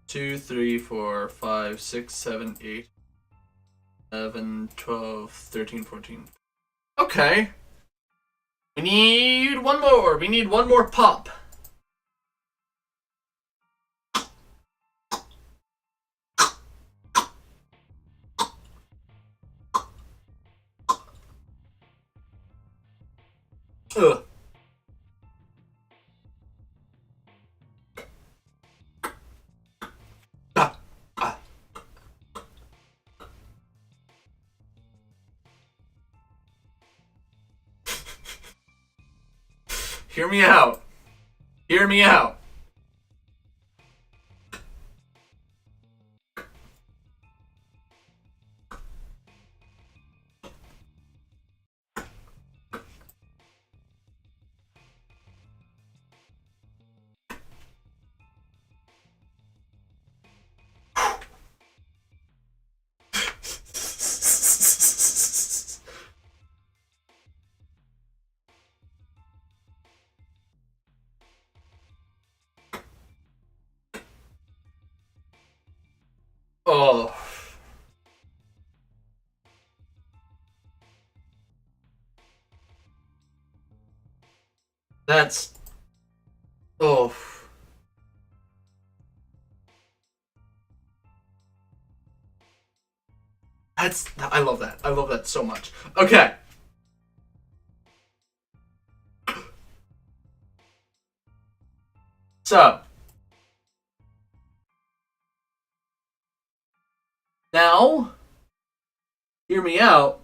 Two, 3, 4, 5, 6, 7, 8, 11, 12, 13, 14. Okay. We need one more. We need one more pop. Ugh. Hear me out. Hear me out. That's... Oh. I love that. I love that so much. Okay. So. Now, hear me out.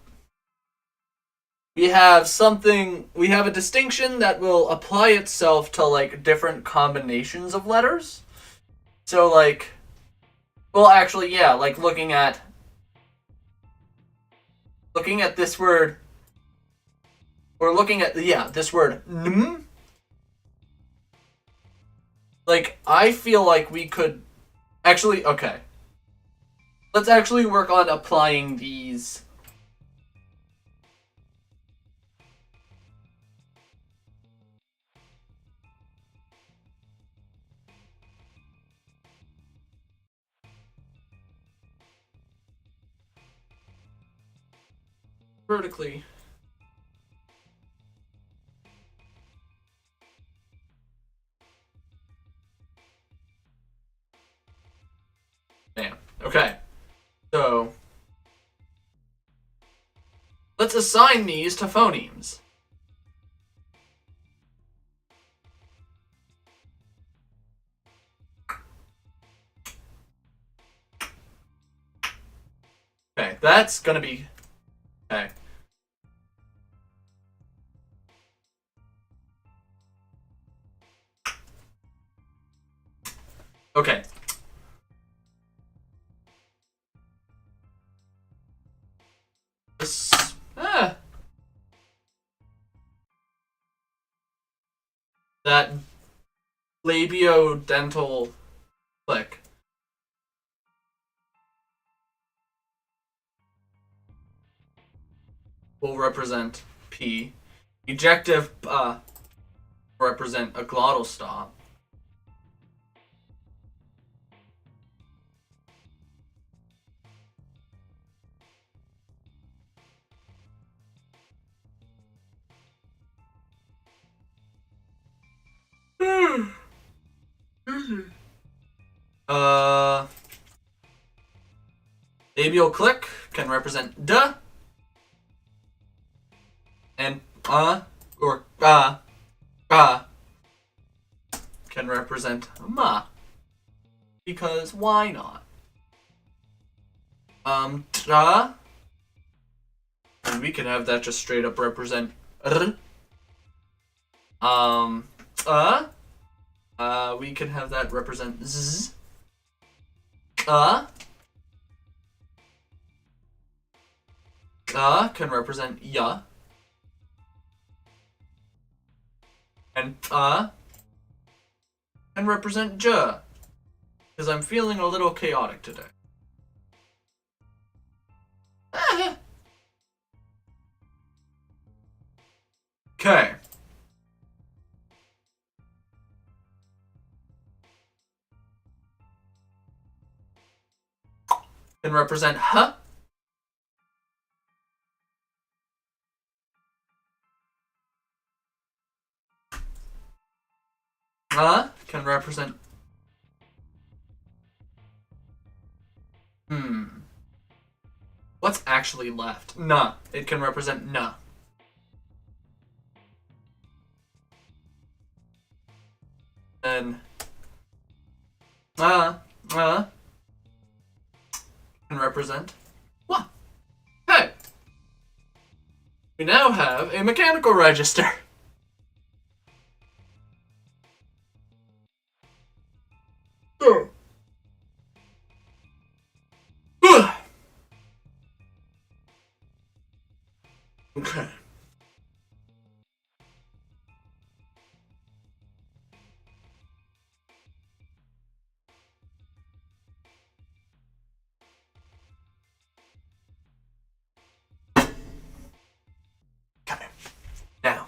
We have a distinction that will apply itself to, like, different combinations of letters. So, like, well, actually, yeah, like, looking at this word, or looking at, this word, nm, like, I feel like we could, actually, okay. Let's actually work on applying these. Vertically. Damn. Okay. So, let's assign these to phonemes. Okay, that's gonna be... Okay. Okay. This... That labiodental click. Will represent P. Ejective represent a glottal stop. Labial click can represent D. And or can represent ma. Because why not? Tra. And we can have that just straight up represent R. We can have that represent Z. Can represent ya. And can represent j. Because I'm feeling a little chaotic today. Okay. Can represent huh. Can represent what's actually left? Nah. It can represent nah. And can represent what? Hey. We now have a mechanical register. Okay. Okay. Now,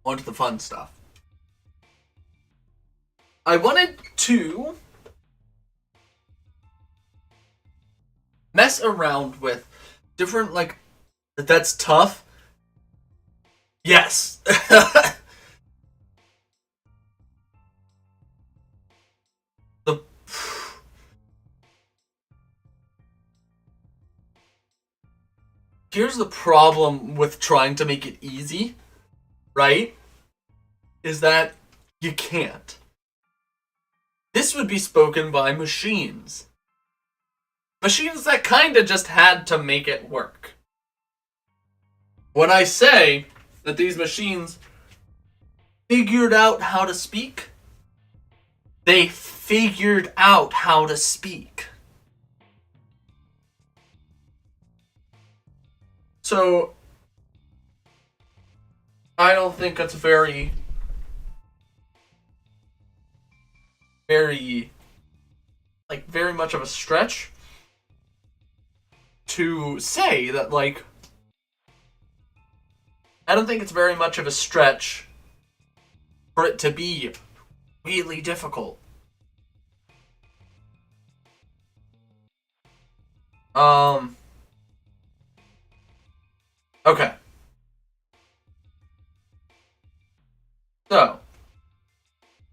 on to the fun stuff. I wanted to mess around with different, like, that's tough. Yes. here's the problem with trying to make it easy, right? Is that you can't. This would be spoken by machines. Machines that kinda just had to make it work. When I say that these machines figured out how to speak, they figured out how to speak. So, I don't think it's very much of a stretch to say that, like, I don't think it's very much of a stretch for it to be really difficult. Okay. So,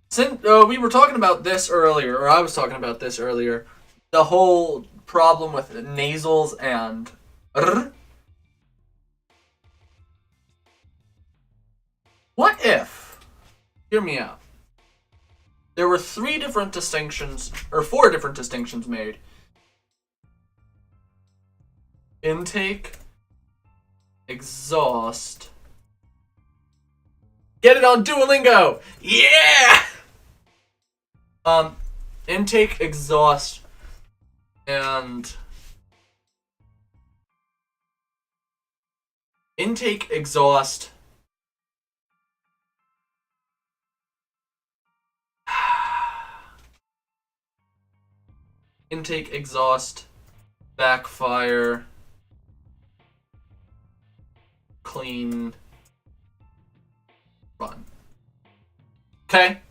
since we were talking about this earlier, or I was talking about this earlier, the whole problem with nasals and r. What if, hear me out, there were 4 different distinctions made. Intake, exhaust. Get it on Duolingo! Yeah! Intake, exhaust, and intake, exhaust, intake, exhaust, backfire, clean, run. Okay?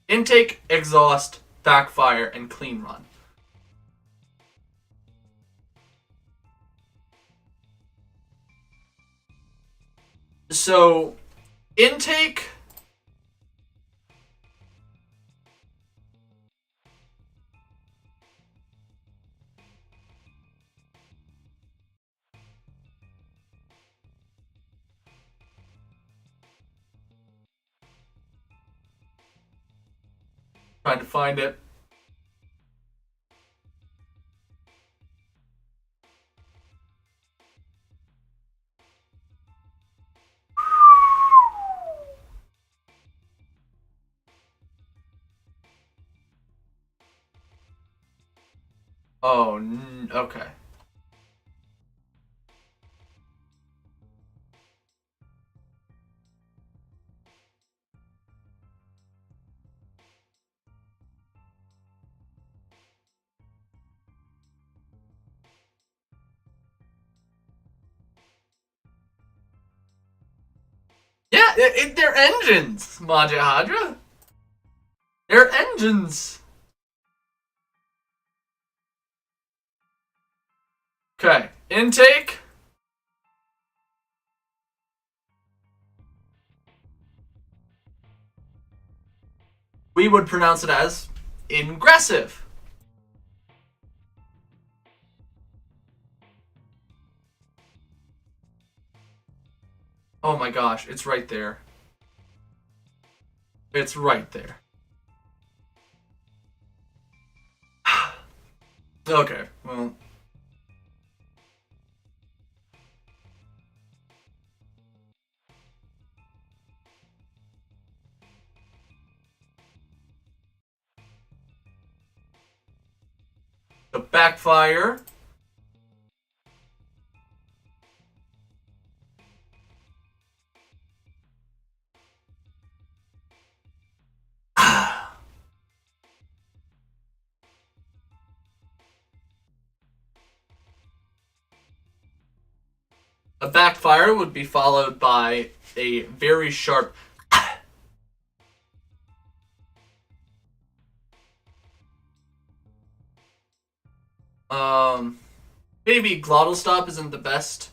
Intake, exhaust, backfire, and clean run. So, intake. Trying to find it. Oh, okay. Yeah, they're engines, Maja Hadra. They're engines. Okay, intake. We would pronounce it as ingressive. Oh my gosh, it's right there. It's right there. Okay, well. The backfire. A backfire would be followed by a very sharp maybe glottal stop isn't the best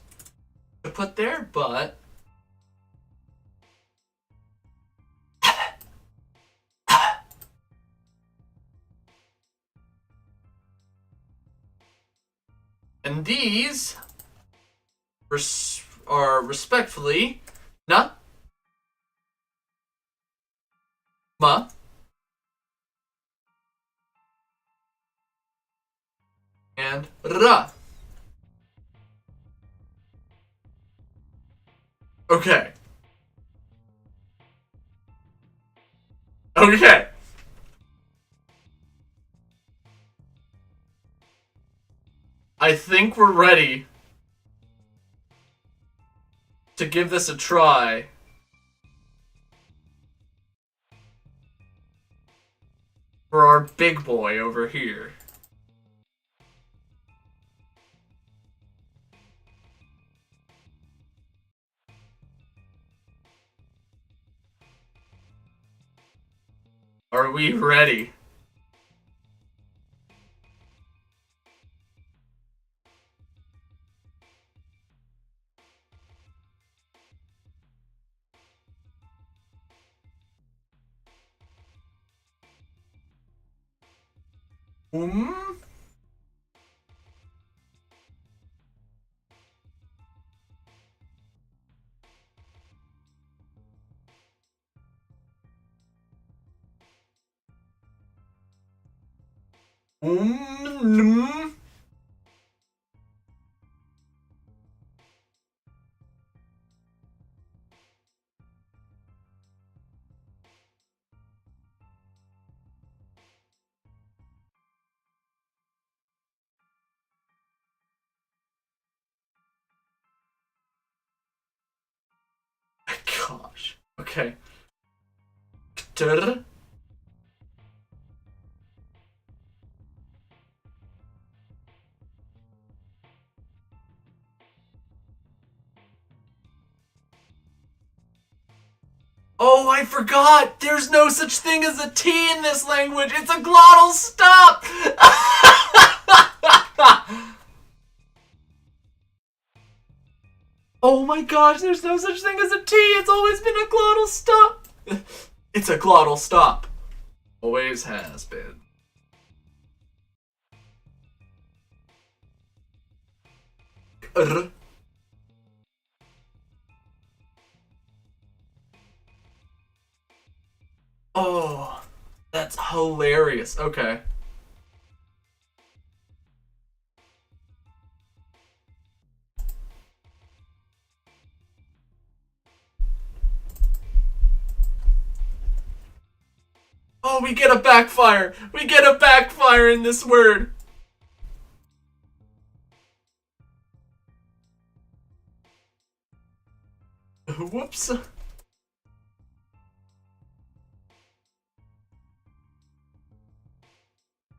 to put there, but and these are respectfully na, ma, and ra. Okay. Okay. I think we're ready to give this a try. For our big boy over here. Are we ready? Um? Um? Gosh. Okay. Ktrrrz. Oh, I forgot! There's no such thing as a T in this language! It's a glottal stop! Oh my gosh, there's no such thing as a T! It's always been a glottal stop! It's a glottal stop. Always has been. R. Oh, that's hilarious. Okay. Oh, we get a backfire. We get a backfire in this word. Whoops.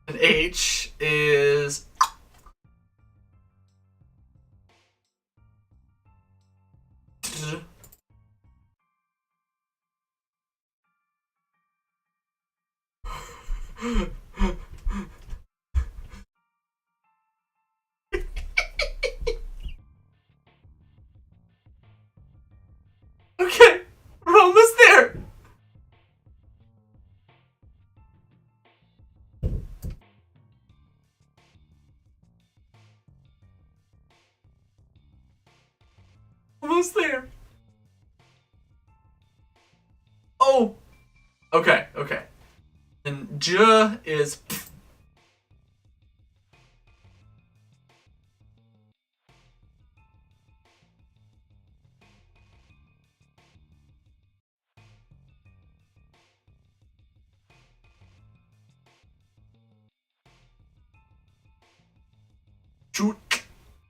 An H is... Okay, we're almost there. Almost there. Oh. Okay, okay. And J is...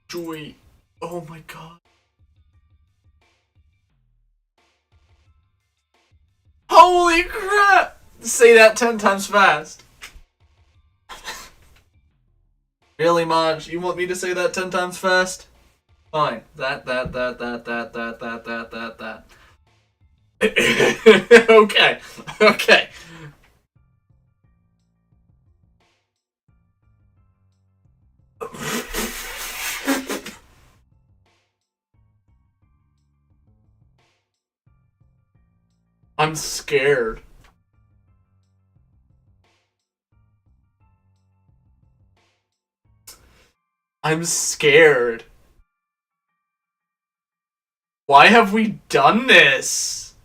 Joy. Oh my god. Holy crap! Say that 10 times fast. Really, Maj? You want me to say that 10 times fast? Fine. That. Okay. Okay. I'm scared. I'm scared. Why have we done this?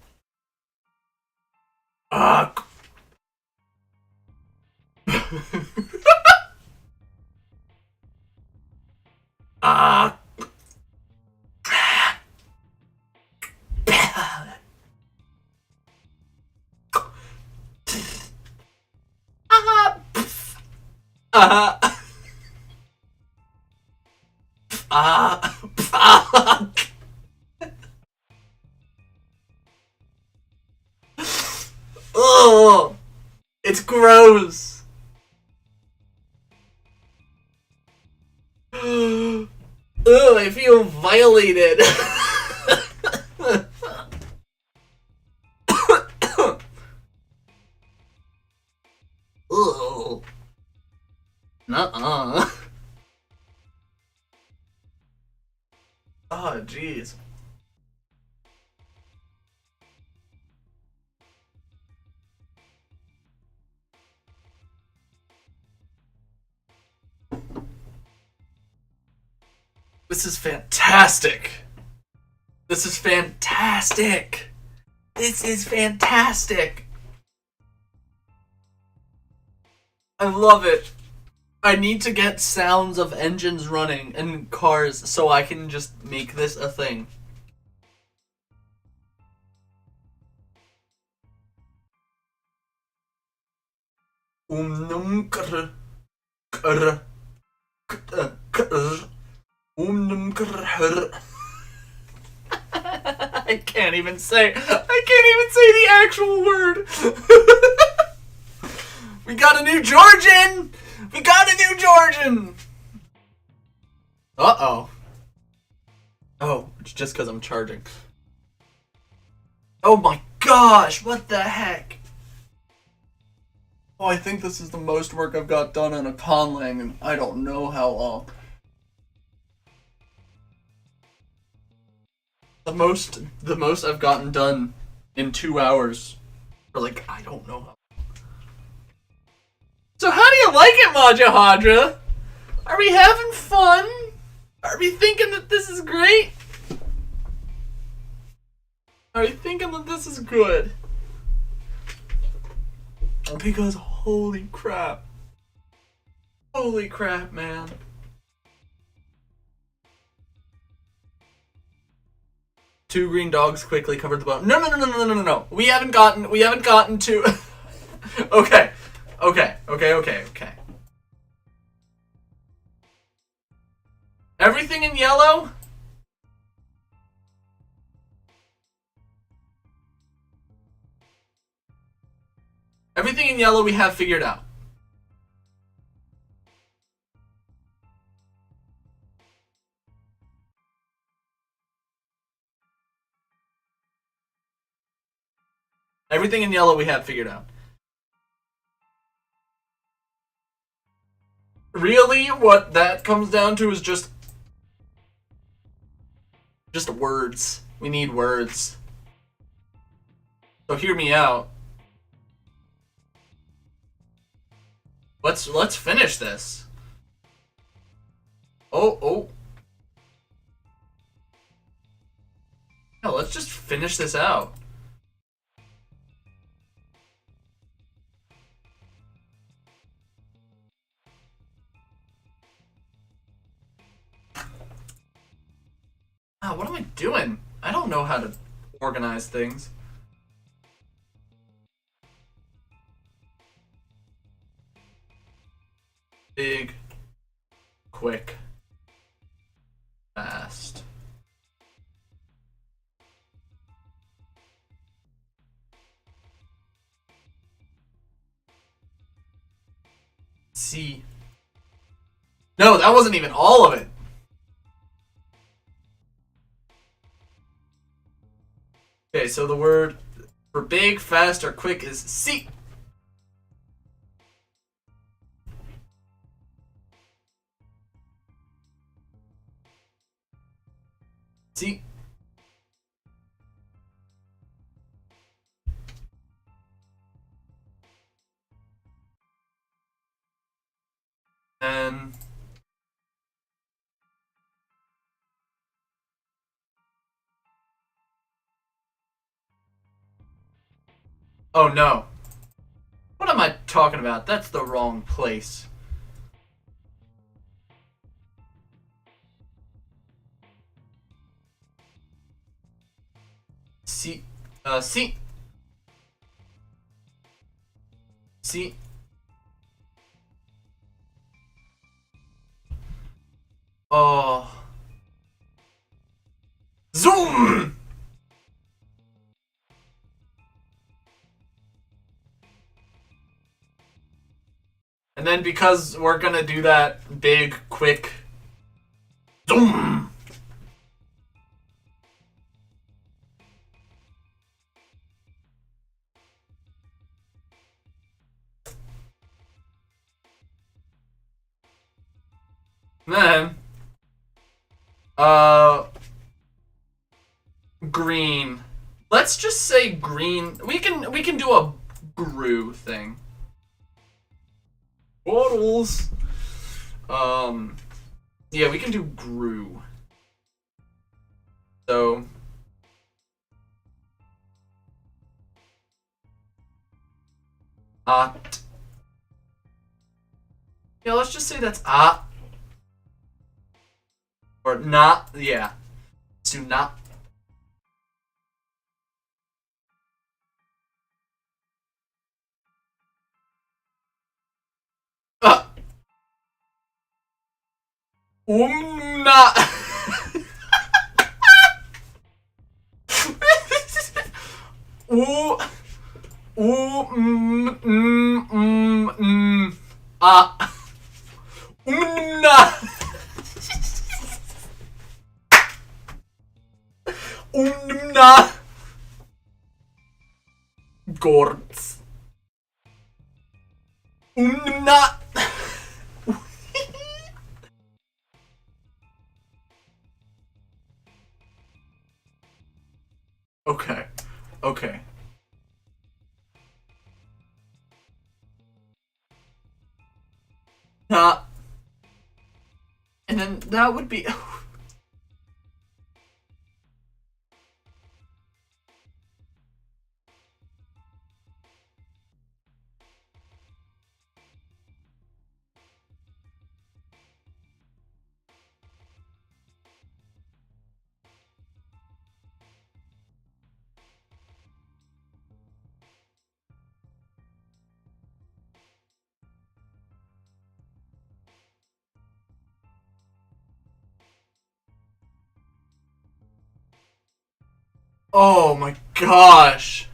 Ugh. Ah. Fuck. Oh, it's gross. Oh, I feel violated. Oh, nuh-uh. Oh, jeez. This is fantastic. This is fantastic. This is fantastic. I love it. I need to get sounds of engines running and cars so I can just make this a thing. Bzntkrrr. I can't even say the actual word. We got a new Georgian. We got a new Georgian. Uh-oh. Oh, it's just because I'm charging. Oh my gosh, what the heck? Oh, I think this is the most work I've got done on a conlang in I don't know how long. The most I've gotten done in 2 hours. Or like, I don't know how. So how do you like it, Majahadra? Are we having fun? Are we thinking that this is great? Are we thinking that this is good? Because holy crap. Holy crap, man. Two green dogs quickly covered the boat. No. We haven't gotten to Okay. Everything in yellow? Everything in yellow we have figured out. Everything in yellow we have figured out. Really, what that comes down to is just words. We need words. So hear me out. Let's finish this. Oh. No, let's just finish this out. What am I doing? I don't know how to organize things. Big, quick, fast. C. No, that wasn't even all of it. Okay, so the word for big, fast, or quick is C. C. And Oh no. What am I talking about? That's the wrong place. See, see. See. Oh. Zoom! And then because we're gonna do that big, quick zoom! Then, green. Let's just say green. We can do a grew thing. Bottles. Yeah, we can do grew. So, ot. Yeah, let's just say that's ot. Or not, yeah. To not. Not. Gords. Not. Okay. Okay. Not. And then that would be. Oh my gosh.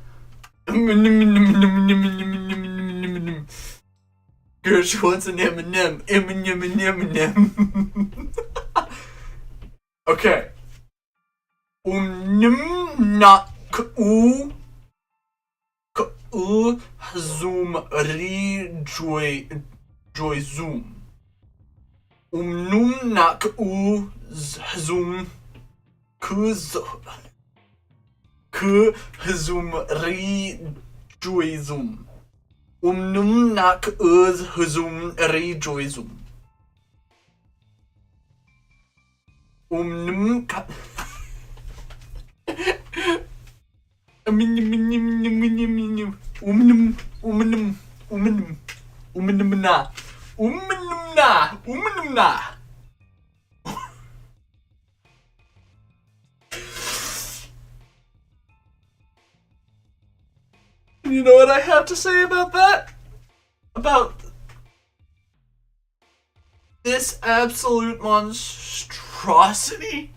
Gersh wants an M&M. M&M. Okay. Not zoom joy zoom. Nak zoom zoom joy zoom. Nak zoom joy zoom. You know what I have to say about that? About this absolute monstrosity?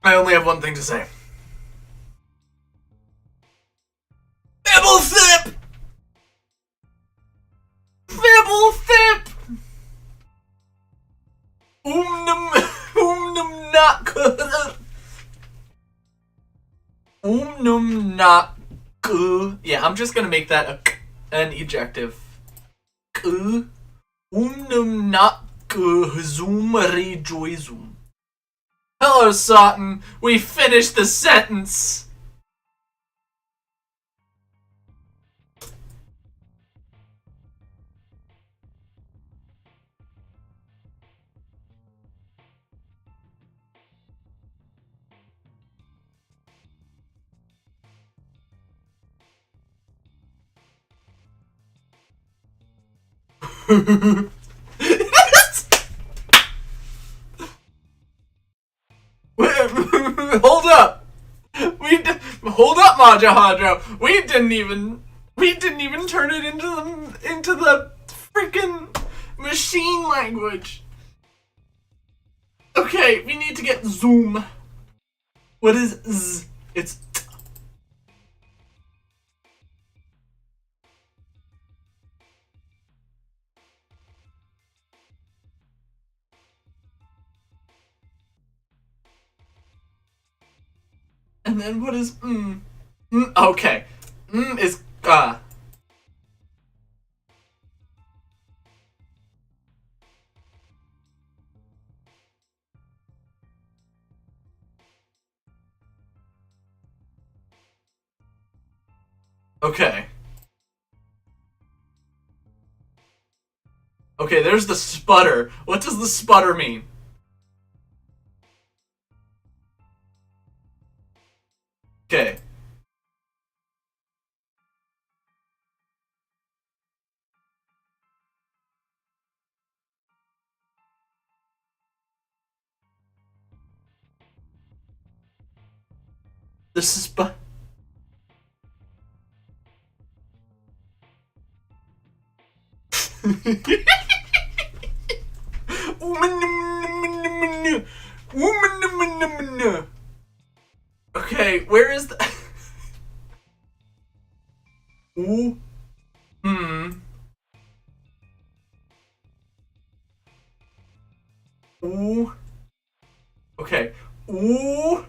I only have one thing to say. Bibble sip! Bibble sip! Not yeah, I'm just gonna make that an ejective. Not zoom rejoy zoom. Hello, Sutton. We finished the sentence. Hold up. Hold up, Mahjahadro. We didn't even turn it into the freaking machine language. Okay, we need to get zoom. What is z? It's t. And then what is okay. Is okay. Okay, there's the sputter. What does the sputter mean? Okay. The sput. Okay, where is the ooh ooh okay ooh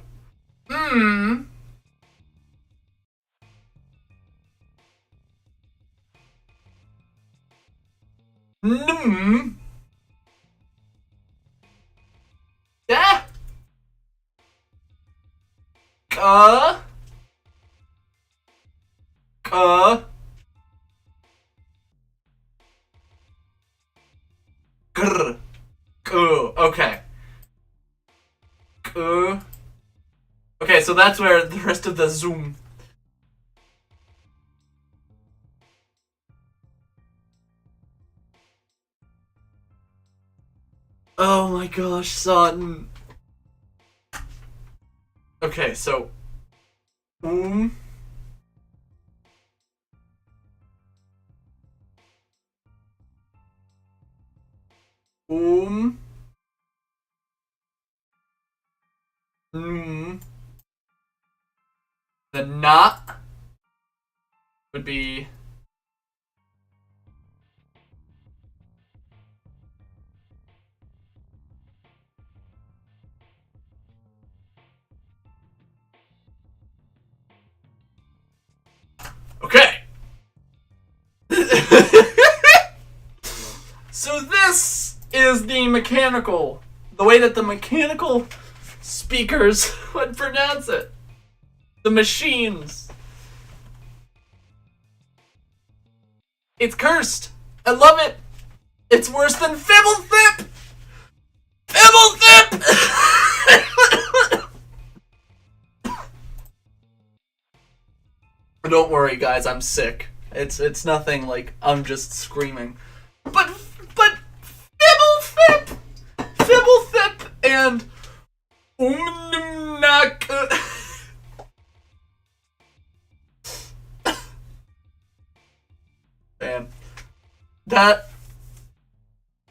yeah uh uh grr okay okay, so that's where the rest of the zoom. Oh my gosh, son. Okay, so um um mm. The not would be okay. So this is the way that the mechanical speakers would pronounce it. The machines. It's cursed. I love it. It's worse than Fibblethip. Fibblethip. Don't worry, guys. I'm sick. It's nothing like I'm just screaming. But Fibblethip and Umnak. Man, that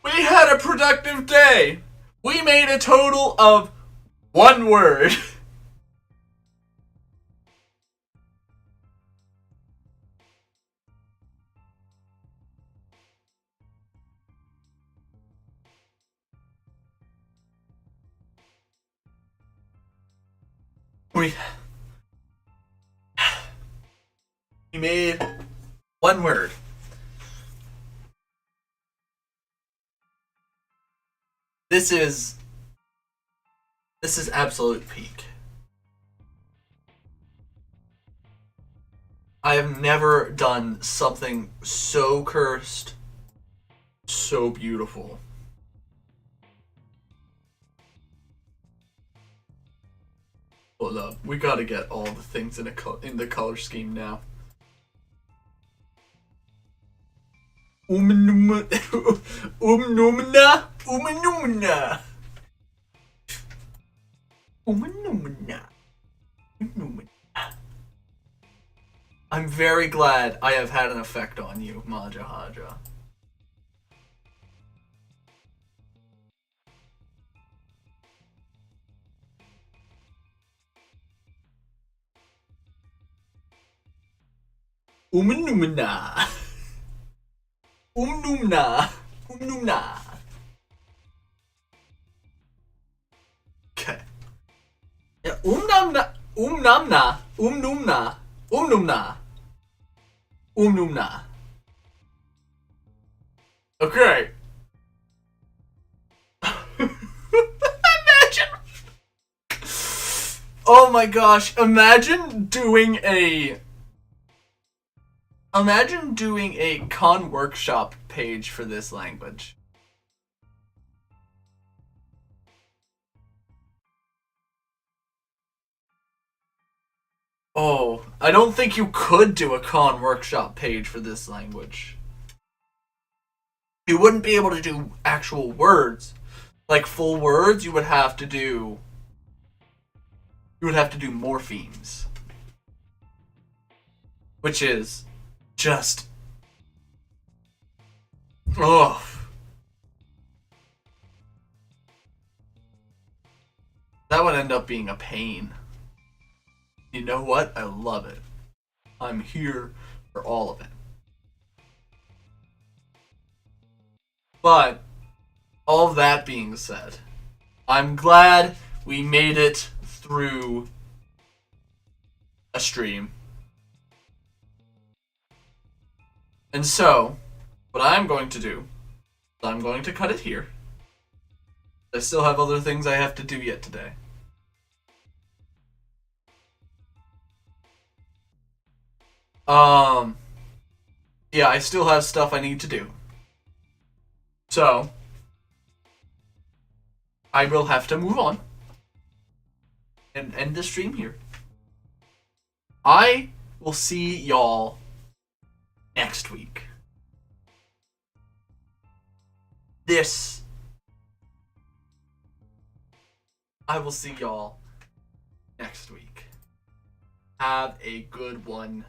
we had a productive day. We made a total of 1 word. We made 1 word. This is absolute peak. I have never done something so cursed, so beautiful. Hold up, we gotta get all the things in the color scheme now. Umnumna. Umnumna. Umnumna. Umnumna. Umnumna. I'm very glad I have had an effect on you, Maja Haja. Umnumna. Umnumna. Umnumna. Okay. Yeah, umnamna. Umnamna. Umnumna. Umnumna. Umnumna. Okay. Imagine. Oh my gosh. Imagine doing a Khan workshop page for this language. Oh, I don't think you could do a Khan workshop page for this language. You wouldn't be able to do actual words. Like full words, you would have to do morphemes. Which is just ugh. That would end up being a pain. You know what? I love it. I'm here for all of it. But, all of that being said, I'm glad we made it through a stream. And so, what I'm going to do, is I'm going to cut it here. I still have other things I have to do yet today. Yeah, I still have stuff I need to do. So, I will have to move on and end the stream here. I will see y'all next week. I will see y'all next week. Have a good one.